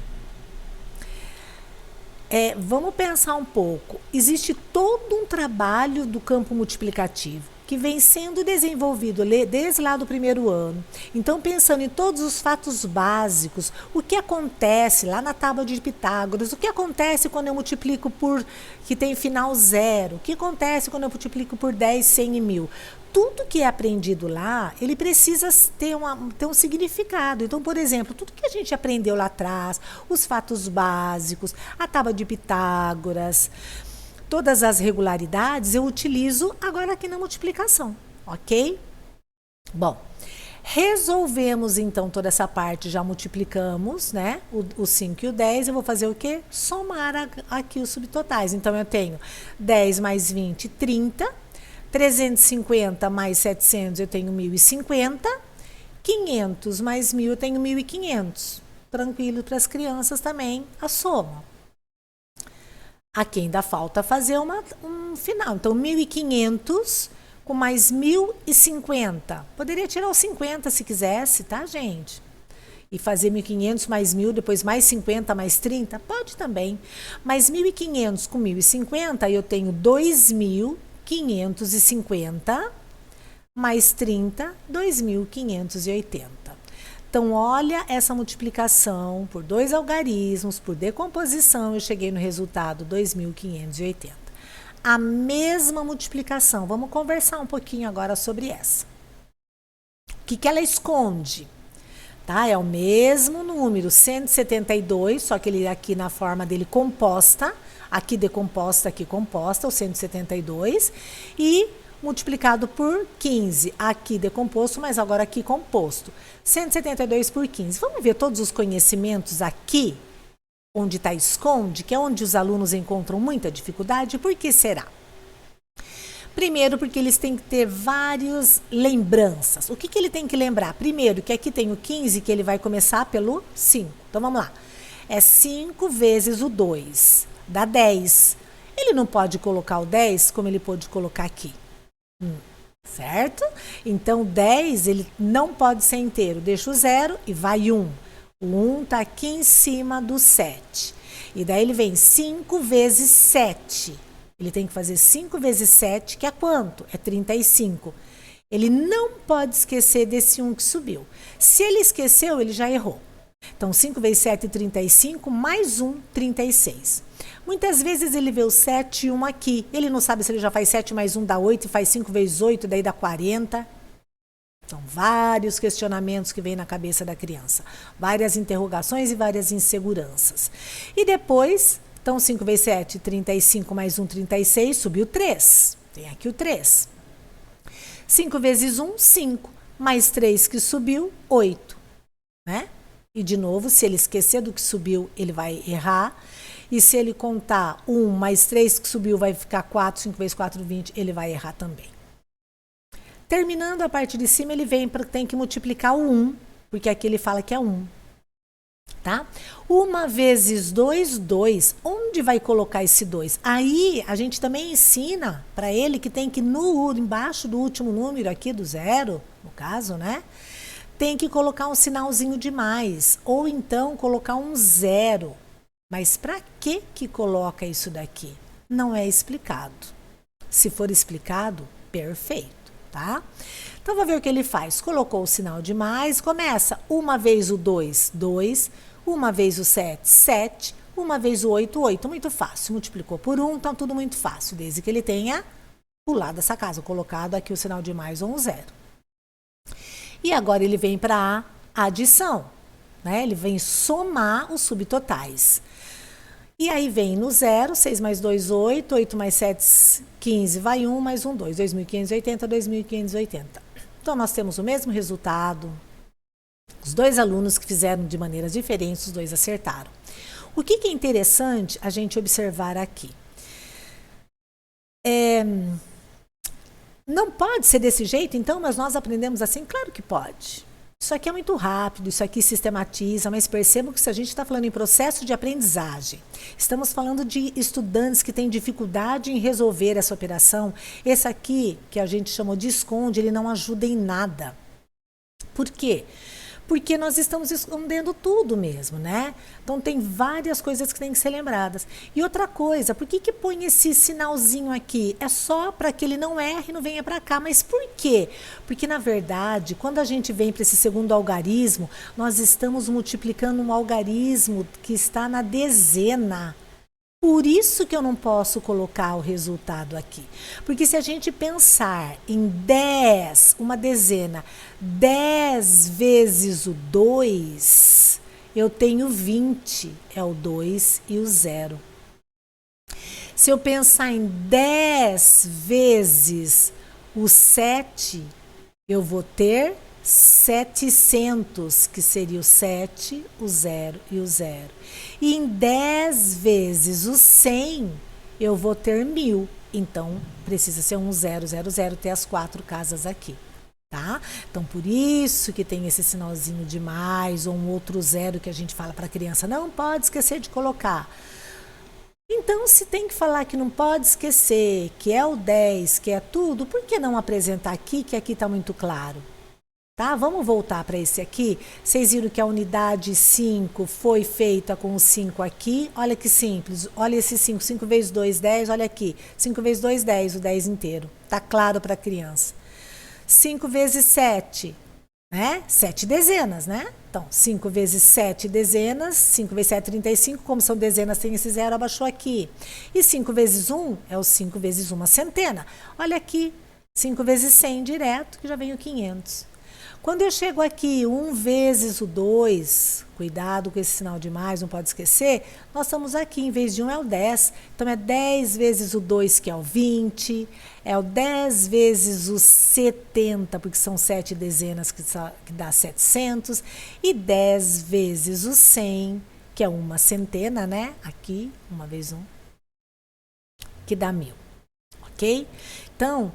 Vamos pensar um pouco. Existe todo um trabalho do campo multiplicativo que vem sendo desenvolvido desde lá do primeiro ano. Então, pensando em todos os fatos básicos, o que acontece lá na tábua de Pitágoras, o que acontece quando eu multiplico por, que tem final 0, o que acontece quando eu multiplico por 10, 100 e 1000. Tudo que é aprendido lá, ele precisa ter um significado. Então, por exemplo, tudo que a gente aprendeu lá atrás, os fatos básicos, a tábua de Pitágoras, todas as regularidades eu utilizo agora aqui na multiplicação, ok? Bom, resolvemos então toda essa parte, já multiplicamos, né? O 5 e o 10, eu vou fazer o quê? Somar aqui os subtotais. Então, eu tenho 10 mais 20, 30. 350 mais 700, eu tenho 1050. 500 mais 1000, eu tenho 1500. Tranquilo para as crianças também a soma. Aqui ainda falta fazer um final. Então, 1500 com mais 1050. Poderia tirar os 50 se quisesse, tá, gente? E fazer 1500 mais 1000, depois mais 50 mais 30? Pode também. Mas 1500 com 1050, eu tenho 2550 mais 30, 2580. Então, olha essa multiplicação por 2 algarismos, por decomposição, eu cheguei no resultado 2580. A mesma multiplicação, vamos conversar um pouquinho agora sobre essa. O que ela esconde? Tá? É o mesmo número, 172, só que ele aqui na forma dele composta, aqui decomposta, aqui composta, o 172, e multiplicado por 15, aqui decomposto, mas agora aqui composto. 172 por 15. Vamos ver todos os conhecimentos aqui, onde está esconde, que é onde os alunos encontram muita dificuldade. Por que será? Primeiro, porque eles têm que ter várias lembranças. O que ele tem que lembrar? Primeiro, que aqui tem o 15, que ele vai começar pelo 5. Então, vamos lá. É 5 vezes o 2, dá 10. Ele não pode colocar o 10 como ele pode colocar aqui. Certo? Então, 10, ele não pode ser inteiro. Deixa o 0 e vai 1. O 1 está aqui em cima do 7. E daí ele vem 5 vezes 7. Ele tem que fazer 5 vezes 7, que é quanto? É 35. Ele não pode esquecer desse 1 que subiu. Se ele esqueceu, ele já errou. Então, 5 vezes 7, 35, mais 1, 36. Muitas vezes ele vê o 7 e 1 aqui. Ele não sabe se ele já faz 7 mais 1 dá 8, e faz 5 vezes 8, daí dá 40. São vários questionamentos que vêm na cabeça da criança. Várias interrogações e várias inseguranças. E depois, então 5 vezes 7, 35 mais 1, 36, subiu 3. Tem aqui o 3. 5 vezes 1, 5. Mais 3 que subiu, 8. Né? E de novo, se ele esquecer do que subiu, ele vai errar. E se ele contar 1 mais 3 que subiu, vai ficar 4, 5 vezes 4, 20, ele vai errar também. Terminando a parte de cima, ele tem que multiplicar o 1, porque aqui ele fala que é 1. Tá? 1 vezes 2, 2. Onde vai colocar esse 2? Aí, a gente também ensina para ele que tem que, embaixo do último número aqui, do 0, no caso, né? Tem que colocar um sinalzinho de mais, ou então colocar um 0. Mas para que coloca isso daqui? Não é explicado. Se for explicado, perfeito, tá? Então, vou ver o que ele faz. Colocou o sinal de mais, começa 1 vez o 2, 2, 1 vez o 7, 7, 1 vez o 8, 8. Muito fácil. Multiplicou por 1, então tudo muito fácil, desde que ele tenha pulado dessa casa, colocado aqui o sinal de mais ou um 0. E agora ele vem para a adição, né? Ele vem somar os subtotais. E aí vem no 0, 6 mais 2, 8, 8 mais 7, 15, vai 1, mais 1, 2, 2.580, 2.580. Então, nós temos o mesmo resultado. Os dois alunos que fizeram de maneiras diferentes, os dois acertaram. O que é interessante a gente observar aqui? Não pode ser desse jeito, então, mas nós aprendemos assim? Claro que pode. Isso aqui é muito rápido, isso aqui sistematiza, mas percebam que se a gente está falando em processo de aprendizagem, estamos falando de estudantes que têm dificuldade em resolver essa operação, esse aqui, que a gente chamou de esconde, ele não ajuda em nada. Por quê? Porque nós estamos escondendo tudo mesmo, né? Então tem várias coisas que têm que ser lembradas. E outra coisa, por que põe esse sinalzinho aqui? É só para que ele não erre e não venha para cá. Mas por quê? Porque, na verdade, quando a gente vem para esse segundo algarismo, nós estamos multiplicando um algarismo que está na dezena. Por isso que eu não posso colocar o resultado aqui. Porque se a gente pensar em 10, uma dezena, 10 vezes o 2, eu tenho 20. É o 2 e o 0. Se eu pensar em 10 vezes o 7, eu vou ter 700, que seria o 7, o 0 e o 0. E em 10 vezes o 100, eu vou ter 1000. Então, precisa ser um 000, ter as 4 casas aqui, tá? Então, por isso que tem esse sinalzinho de mais ou um outro 0 que a gente fala para a criança, não pode esquecer de colocar. Então, se tem que falar que não pode esquecer, que é o 10, que é tudo, por que não apresentar aqui, que aqui está muito claro? Tá? Vamos voltar para esse aqui. Vocês viram que a unidade 5 foi feita com o 5 aqui. Olha que simples. Olha esse 5. 5 vezes 2, 10. Olha aqui. 5 vezes 2, 10. O 10 inteiro. Tá claro para a criança. 5 vezes 7. Né? 7 dezenas, né? Então, 5 vezes 7 dezenas. 5 vezes 7, 35. Como são dezenas, tem esse 0, abaixou aqui. E 5 vezes 1 é o 5 vezes uma centena. Olha aqui. 5 vezes 100 direto, que já vem o 500. Quando eu chego aqui, 1 vezes o 2, cuidado com esse sinal de mais, não pode esquecer, nós estamos aqui, em vez de 1 é o 10, então é 10 vezes o 2, que é o 20, é o 10 vezes o 70, porque são 7 dezenas, que dá 700, e 10 vezes o 100, que é uma centena, né? Aqui, 1 vezes 1, que dá 1000, ok? Então,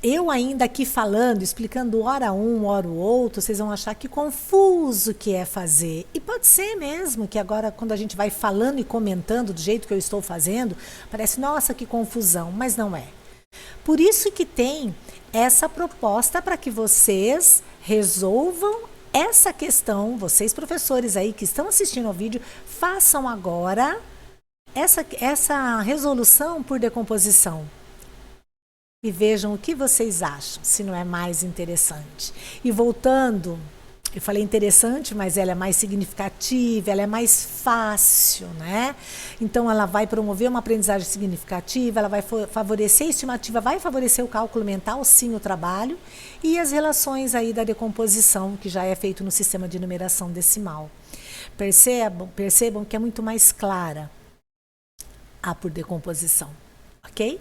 eu ainda aqui falando, explicando hora um, hora o outro, vocês vão achar que confuso que é fazer. E pode ser mesmo, que agora quando a gente vai falando e comentando do jeito que eu estou fazendo, parece, nossa, que confusão, mas não é. Por isso que tem essa proposta para que vocês resolvam essa questão, vocês professores aí que estão assistindo ao vídeo, façam agora essa resolução por decomposição. E vejam o que vocês acham, se não é mais interessante. E voltando, eu falei interessante, mas ela é mais significativa, ela é mais fácil, né? Então, ela vai promover uma aprendizagem significativa, ela vai favorecer a estimativa, vai favorecer o cálculo mental, sim, o trabalho, e as relações aí da decomposição, que já é feito no sistema de numeração decimal. Percebam que é muito mais clara a por decomposição, ok?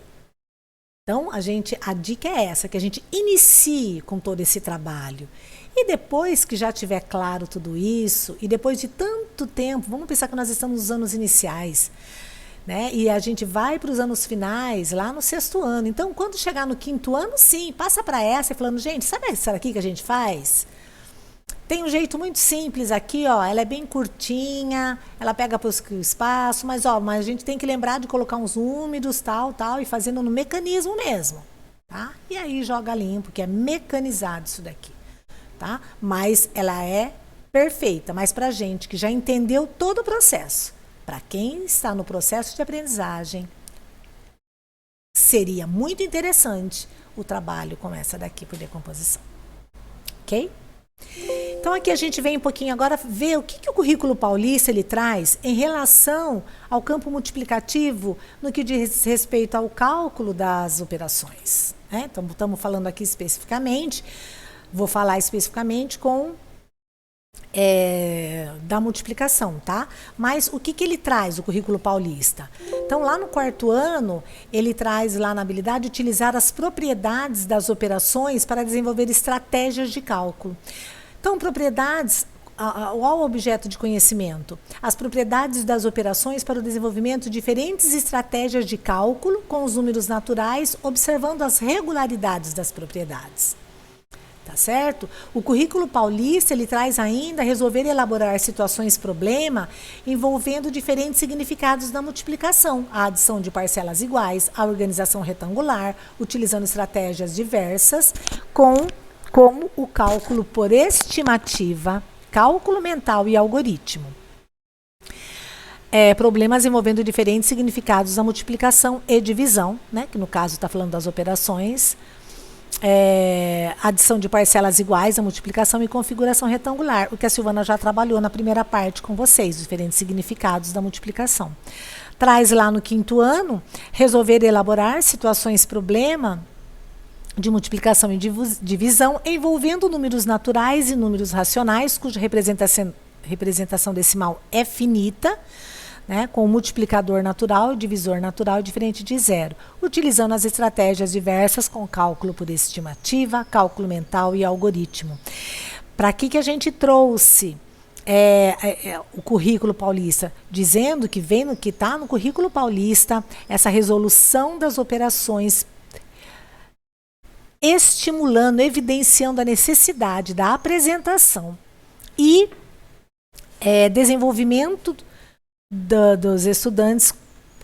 Então, a dica é essa, que a gente inicie com todo esse trabalho. E depois que já tiver claro tudo isso, e depois de tanto tempo, vamos pensar que nós estamos nos anos iniciais, né? E a gente vai para os anos finais, lá no 6º ano. Então, quando chegar no 5º ano, sim, passa para essa e falando, gente, sabe essa aqui que a gente faz? Tem um jeito muito simples aqui, ó, ela é bem curtinha, ela pega para o espaço, mas a gente tem que lembrar de colocar uns úmidos, tal, e fazendo no mecanismo mesmo, tá? E aí joga limpo, que é mecanizado isso daqui, tá? Mas ela é perfeita, mas para gente que já entendeu todo o processo, para quem está no processo de aprendizagem, seria muito interessante o trabalho com essa daqui por decomposição, ok? Então aqui a gente vem um pouquinho agora ver o que o currículo paulista ele traz em relação ao campo multiplicativo no que diz respeito ao cálculo das operações, né? Então estamos falando aqui especificamente, vou falar especificamente da multiplicação, tá? Mas o que ele traz, o currículo paulista? Então, lá no 4º ano, ele traz lá na habilidade utilizar as propriedades das operações para desenvolver estratégias de cálculo. Então, propriedades, ao objeto de conhecimento, as propriedades das operações para o desenvolvimento de diferentes estratégias de cálculo com os números naturais, observando as regularidades das propriedades. Tá certo? O currículo paulista, ele traz ainda resolver e elaborar situações-problema envolvendo diferentes significados da multiplicação, a adição de parcelas iguais, a organização retangular, utilizando estratégias diversas, como o cálculo por estimativa, cálculo mental e algoritmo. Problemas envolvendo diferentes significados da multiplicação e divisão, né, que no caso está falando das operações, adição de parcelas iguais, a multiplicação e configuração retangular, o que a Silvana já trabalhou na primeira parte com vocês, diferentes significados da multiplicação. Traz lá no 5º ano, resolver e elaborar situações-problema de multiplicação e divisão envolvendo números naturais e números racionais, cuja representação decimal é finita, né, com multiplicador natural e divisor natural diferente de zero, utilizando as estratégias diversas com cálculo por estimativa, cálculo mental e algoritmo. Para que a gente trouxe o currículo paulista? Dizendo que que está no currículo paulista essa resolução das operações, estimulando, evidenciando a necessidade da apresentação e desenvolvimento dos estudantes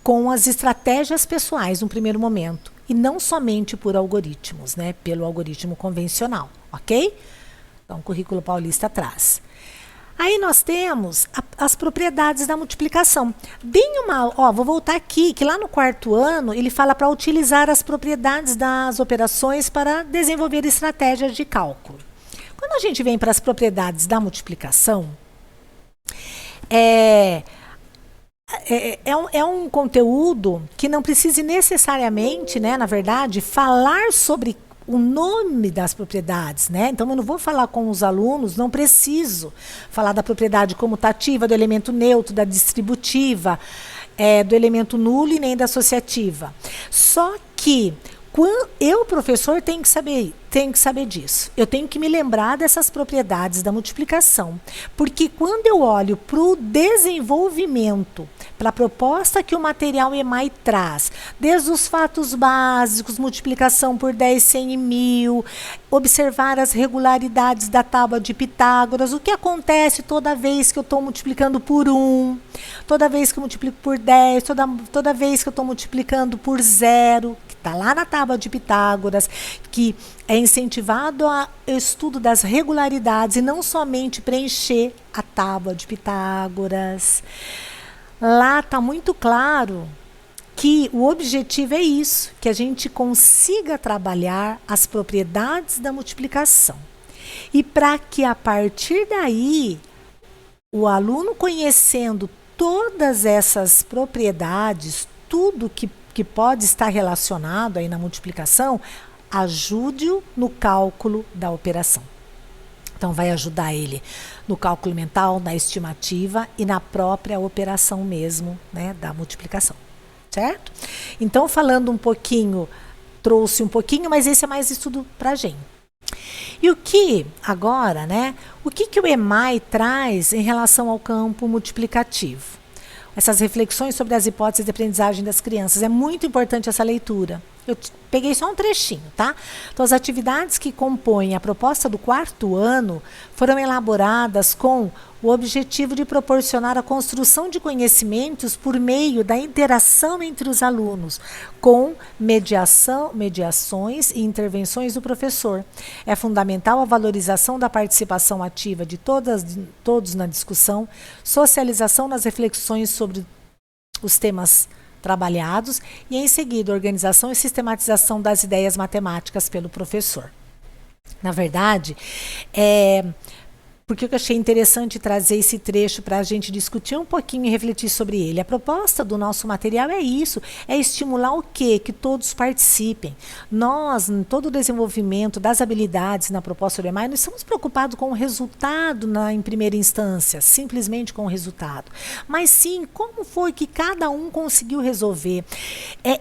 com as estratégias pessoais no primeiro momento, e não somente por algoritmos, né, pelo algoritmo convencional, ok? Então, o currículo paulista traz. Aí nós temos as propriedades da multiplicação. Vou voltar aqui, que lá no 4º ano, ele fala para utilizar as propriedades das operações para desenvolver estratégias de cálculo. Quando a gente vem para as propriedades da multiplicação, é um conteúdo que não precisa necessariamente, né, na verdade, falar sobre o nome das propriedades, né? Então, eu não vou falar com os alunos, não preciso falar da propriedade comutativa, do elemento neutro, da distributiva, do elemento nulo e nem da associativa. Só que eu, professor, tenho que saber disso. Eu tenho que me lembrar dessas propriedades da multiplicação. Porque quando eu olho para o desenvolvimento, para a proposta que o material EMAI traz, desde os fatos básicos, multiplicação por 10, 100 e 1000, observar as regularidades da tábua de Pitágoras, o que acontece toda vez que eu estou multiplicando por 1, toda vez que eu multiplico por 10, toda vez que eu estou multiplicando por 0, está lá na tábua de Pitágoras, que é incentivado ao estudo das regularidades e não somente preencher a tábua de Pitágoras. Lá está muito claro que o objetivo é isso, que a gente consiga trabalhar as propriedades da multiplicação. E para que a partir daí, o aluno conhecendo todas essas propriedades, tudo que pode estar relacionado aí na multiplicação, ajude-o no cálculo da operação. Então, vai ajudar ele no cálculo mental, na estimativa e na própria operação mesmo, né, da multiplicação. Certo? Então, falando um pouquinho, trouxe um pouquinho, mas esse é mais estudo para a gente. E o que, agora, né, o que o EMAI traz em relação ao campo multiplicativo? Essas reflexões sobre as hipóteses de aprendizagem das crianças. É muito importante essa leitura. Eu peguei só um trechinho, tá? Então, as atividades que compõem a proposta do 4º ano foram elaboradas com o objetivo de proporcionar a construção de conhecimentos por meio da interação entre os alunos, com mediações e intervenções do professor. É fundamental a valorização da participação ativa de todos na discussão, socialização nas reflexões sobre os temas trabalhados e, em seguida, organização e sistematização das ideias matemáticas pelo professor. Na verdade, porque eu achei interessante trazer esse trecho para a gente discutir um pouquinho e refletir sobre ele. A proposta do nosso material é isso, é estimular o quê? Que todos participem. Nós, em todo o desenvolvimento das habilidades na proposta do EMAI, não estamos preocupados com o resultado em primeira instância, simplesmente com o resultado. Mas sim, como foi que cada um conseguiu resolver.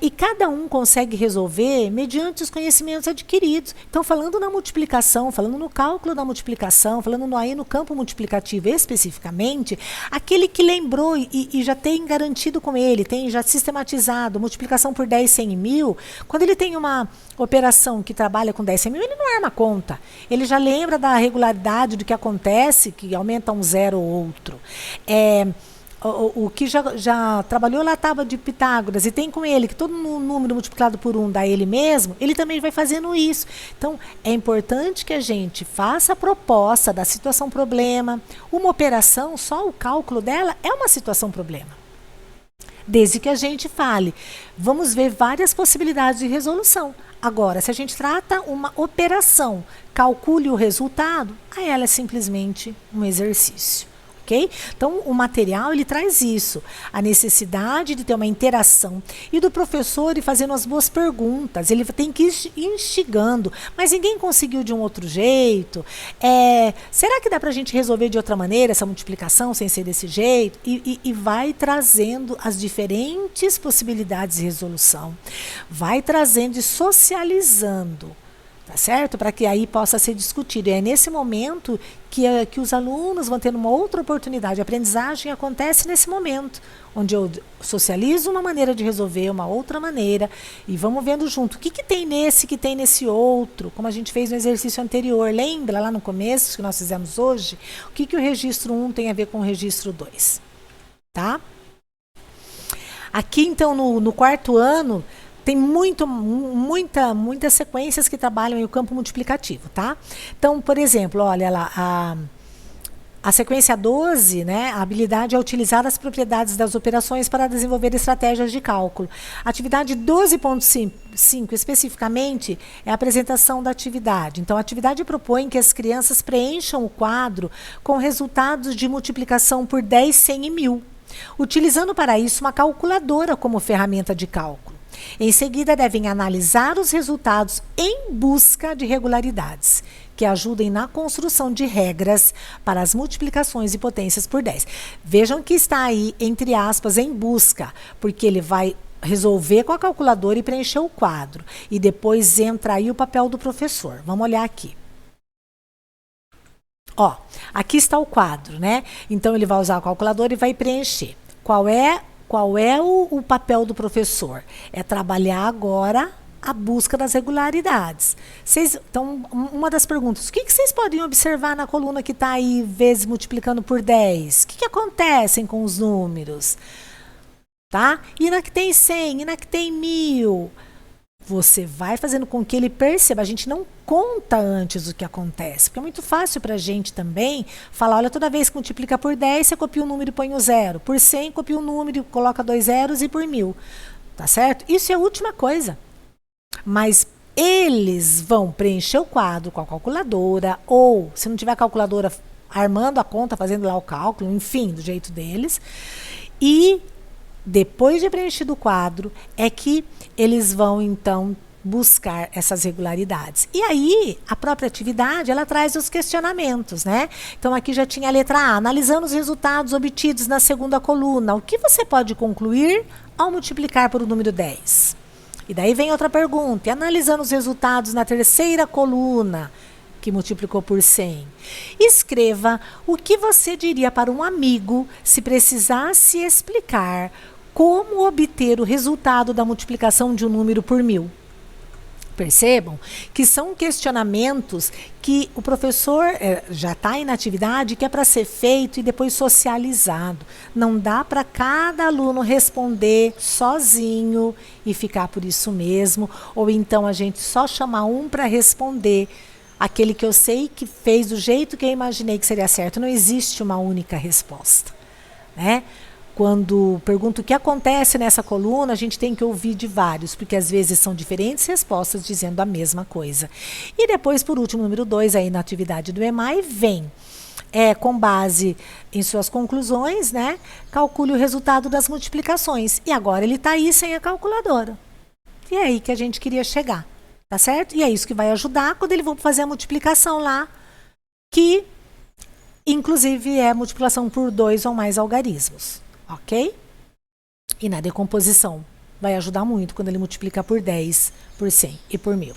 E cada um consegue resolver mediante os conhecimentos adquiridos. Então, falando na multiplicação, falando no cálculo da multiplicação, falando no no campo multiplicativo especificamente, aquele que lembrou e já tem garantido com ele, tem já sistematizado, multiplicação por 10, 100 e 1000, quando ele tem uma operação que trabalha com 10, 100 mil, ele não arma a conta. Ele já lembra da regularidade do que acontece, que aumenta um zero ou outro. O que já trabalhou lá a tábua de Pitágoras e tem com ele que todo número multiplicado por 1 dá ele mesmo, ele também vai fazendo isso. Então, é importante que a gente faça a proposta da situação problema. Uma operação, só o cálculo dela é uma situação problema. Desde que a gente fale, vamos ver várias possibilidades de resolução. Agora, se a gente trata uma operação, calcule o resultado, aí ela é simplesmente um exercício. Okay? Então, o material ele traz isso, a necessidade de ter uma interação e do professor ir fazendo as boas perguntas. Ele tem que ir instigando, mas ninguém conseguiu de um outro jeito. Será que dá para a gente resolver de outra maneira essa multiplicação sem ser desse jeito? E vai trazendo as diferentes possibilidades de resolução, vai trazendo e socializando. Tá certo? Para que aí possa ser discutido. E é nesse momento que os alunos vão tendo uma outra oportunidade. A aprendizagem acontece nesse momento, onde eu socializo uma maneira de resolver, uma outra maneira, e vamos vendo junto o que tem nesse, que tem nesse outro, como a gente fez no exercício anterior. Lembra lá no começo que nós fizemos hoje? O que o registro 1 tem a ver com o registro 2? Tá? Aqui, então, no quarto ano, tem muitas sequências que trabalham em o campo multiplicativo, tá? Então, por exemplo, olha lá, a sequência 12, né? A habilidade é utilizar as propriedades das operações para desenvolver estratégias de cálculo. Atividade 12.5, especificamente, é a apresentação da atividade. Então, a atividade propõe que as crianças preencham o quadro com resultados de multiplicação por 10, 100 e 1000, utilizando para isso uma calculadora como ferramenta de cálculo. Em seguida, devem analisar os resultados em busca de regularidades, que ajudem na construção de regras para as multiplicações e potências por 10. Vejam que está aí, entre aspas, em busca, porque ele vai resolver com a calculadora e preencher o quadro. E depois entra aí o papel do professor. Vamos olhar aqui. Ó, aqui está o quadro, né? Então, ele vai usar a calculadora e vai preencher. Qual é o papel do professor? É trabalhar agora a busca das regularidades. Então, uma das perguntas, o que vocês podem observar na coluna que está aí, vezes multiplicando por 10? O que acontecem com os números? Tá? E na que tem 100, e na que tem 1000? Você vai fazendo com que ele perceba. A gente não conta antes o que acontece, porque é muito fácil para a gente também falar, olha, toda vez que multiplica por 10, você copia o número e põe o 0. Por 100, copia o número e coloca 2 zeros, e por 1000. Tá certo? Isso é a última coisa. Mas eles vão preencher o quadro com a calculadora, ou, se não tiver calculadora, armando a conta, fazendo lá o cálculo, enfim, do jeito deles. E depois de preenchido o quadro, é que eles vão, então, buscar essas regularidades. E aí, a própria atividade, ela traz os questionamentos, né? Então, aqui já tinha a letra A. Analisando os resultados obtidos na segunda coluna, o que você pode concluir ao multiplicar por o número 10? E daí vem outra pergunta. E analisando os resultados na terceira coluna, que multiplicou por 100. Escreva o que você diria para um amigo se precisasse explicar como obter o resultado da multiplicação de um número por 1000. Percebam que são questionamentos que o professor já está em atividade, que é para ser feito e depois socializado. Não dá para cada aluno responder sozinho e ficar por isso mesmo, ou então a gente só chamar um para responder. Aquele que eu sei que fez do jeito que eu imaginei que seria certo. Não existe uma única resposta, né? Quando pergunto o que acontece nessa coluna, a gente tem que ouvir de vários, porque às vezes são diferentes respostas dizendo a mesma coisa. E depois, por último, número 2, aí na atividade do EMAI, vem, com base em suas conclusões, né? Calcule o resultado das multiplicações. E agora ele está aí sem a calculadora. E é aí que a gente queria chegar. Tá certo? E é isso que vai ajudar quando ele for fazer a multiplicação lá, que inclusive é multiplicação por 2 ou mais algarismos. Ok? E na decomposição vai ajudar muito quando ele multiplica por 10, por 100 e por 1000.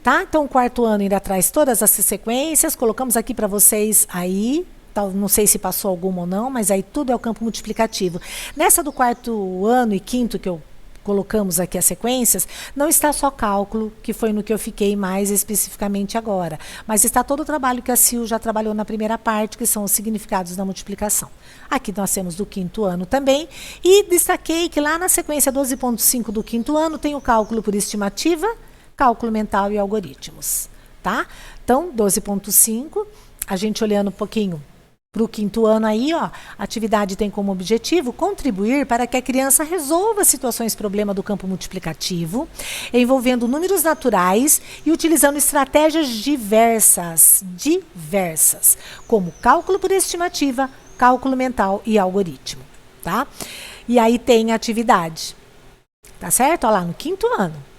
Tá? Então, o quarto ano ainda traz todas essas sequências, colocamos aqui para vocês aí, não sei se passou alguma ou não, mas aí tudo é o campo multiplicativo. Nessa do quarto ano e quinto que eu colocamos aqui as sequências, não está só cálculo, que foi no que eu fiquei mais especificamente agora, mas está todo o trabalho que a Sil já trabalhou na primeira parte, que são os significados da multiplicação. Aqui nós temos do quinto ano também, e destaquei que lá na sequência 12.5 do quinto ano tem o cálculo por estimativa, cálculo mental e algoritmos, tá? Então, 12.5, a gente olhando um pouquinho para o quinto ano aí, ó, a atividade tem como objetivo contribuir para que a criança resolva situações problema do campo multiplicativo, envolvendo números naturais e utilizando estratégias diversas, como cálculo por estimativa, cálculo mental e algoritmo, tá? E aí tem a atividade, tá certo? Olha lá, no quinto ano.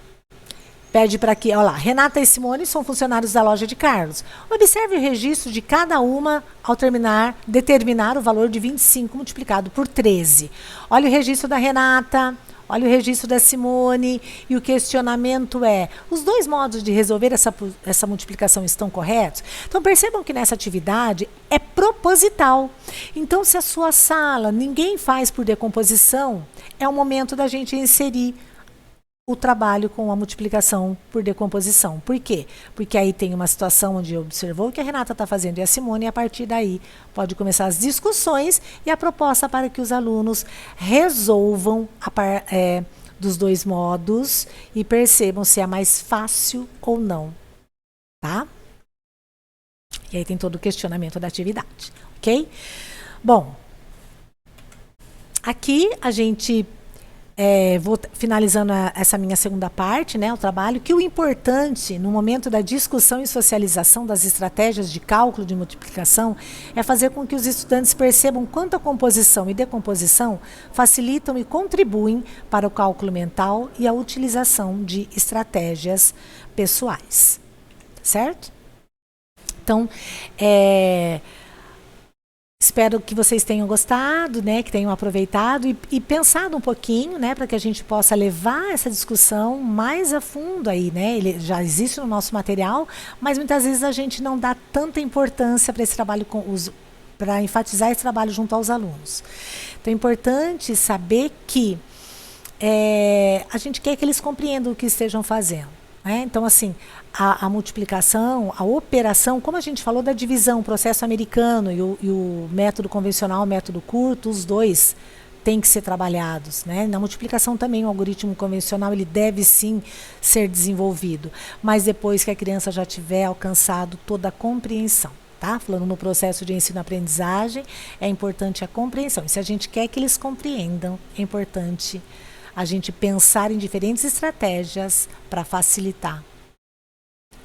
Pede para que, olha lá, Renata e Simone são funcionários da loja de Carlos. Observe o registro de cada uma ao determinar o valor de 25 multiplicado por 13. Olha o registro da Renata, olha o registro da Simone, e o questionamento é, os dois modos de resolver essa multiplicação estão corretos? Então percebam que nessa atividade é proposital. Então se a sua sala ninguém faz por decomposição, é o momento da gente inserir o trabalho com a multiplicação por decomposição. Por quê? Porque aí tem uma situação onde observou o que a Renata está fazendo e a Simone, e a partir daí pode começar as discussões e a proposta para que os alunos resolvam dos dois modos e percebam se é mais fácil ou não. Tá? E aí tem todo o questionamento da atividade. Ok? Bom, aqui a gente... vou finalizando essa minha segunda parte, né, o trabalho, que o importante no momento da discussão e socialização das estratégias de cálculo de multiplicação é fazer com que os estudantes percebam quanto a composição e decomposição facilitam e contribuem para o cálculo mental e a utilização de estratégias pessoais. Certo? Então, espero que vocês tenham gostado, né, que tenham aproveitado e pensado um pouquinho, né, para que a gente possa levar essa discussão mais a fundo aí, né? Ele já existe no nosso material, mas muitas vezes a gente não dá tanta importância para esse trabalho para enfatizar esse trabalho junto aos alunos. Então é importante saber que a gente quer que eles compreendam o que estejam fazendo. Então, assim, a multiplicação, a operação, como a gente falou da divisão, o processo americano e o método convencional, o método curto, os dois têm que ser trabalhados, né? Na multiplicação também o algoritmo convencional ele deve sim ser desenvolvido, mas depois que a criança já tiver alcançado toda a compreensão. Tá? Falando no processo de ensino-aprendizagem, é importante a compreensão. E se a gente quer que eles compreendam, é importante a gente pensar em diferentes estratégias para facilitar,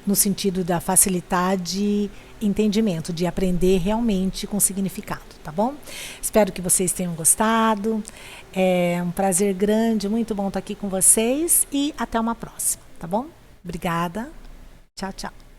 no sentido da facilitar de entendimento, de aprender realmente com significado, tá bom? Espero que vocês tenham gostado, é um prazer grande, muito bom estar aqui com vocês e até uma próxima, tá bom? Obrigada, tchau, tchau.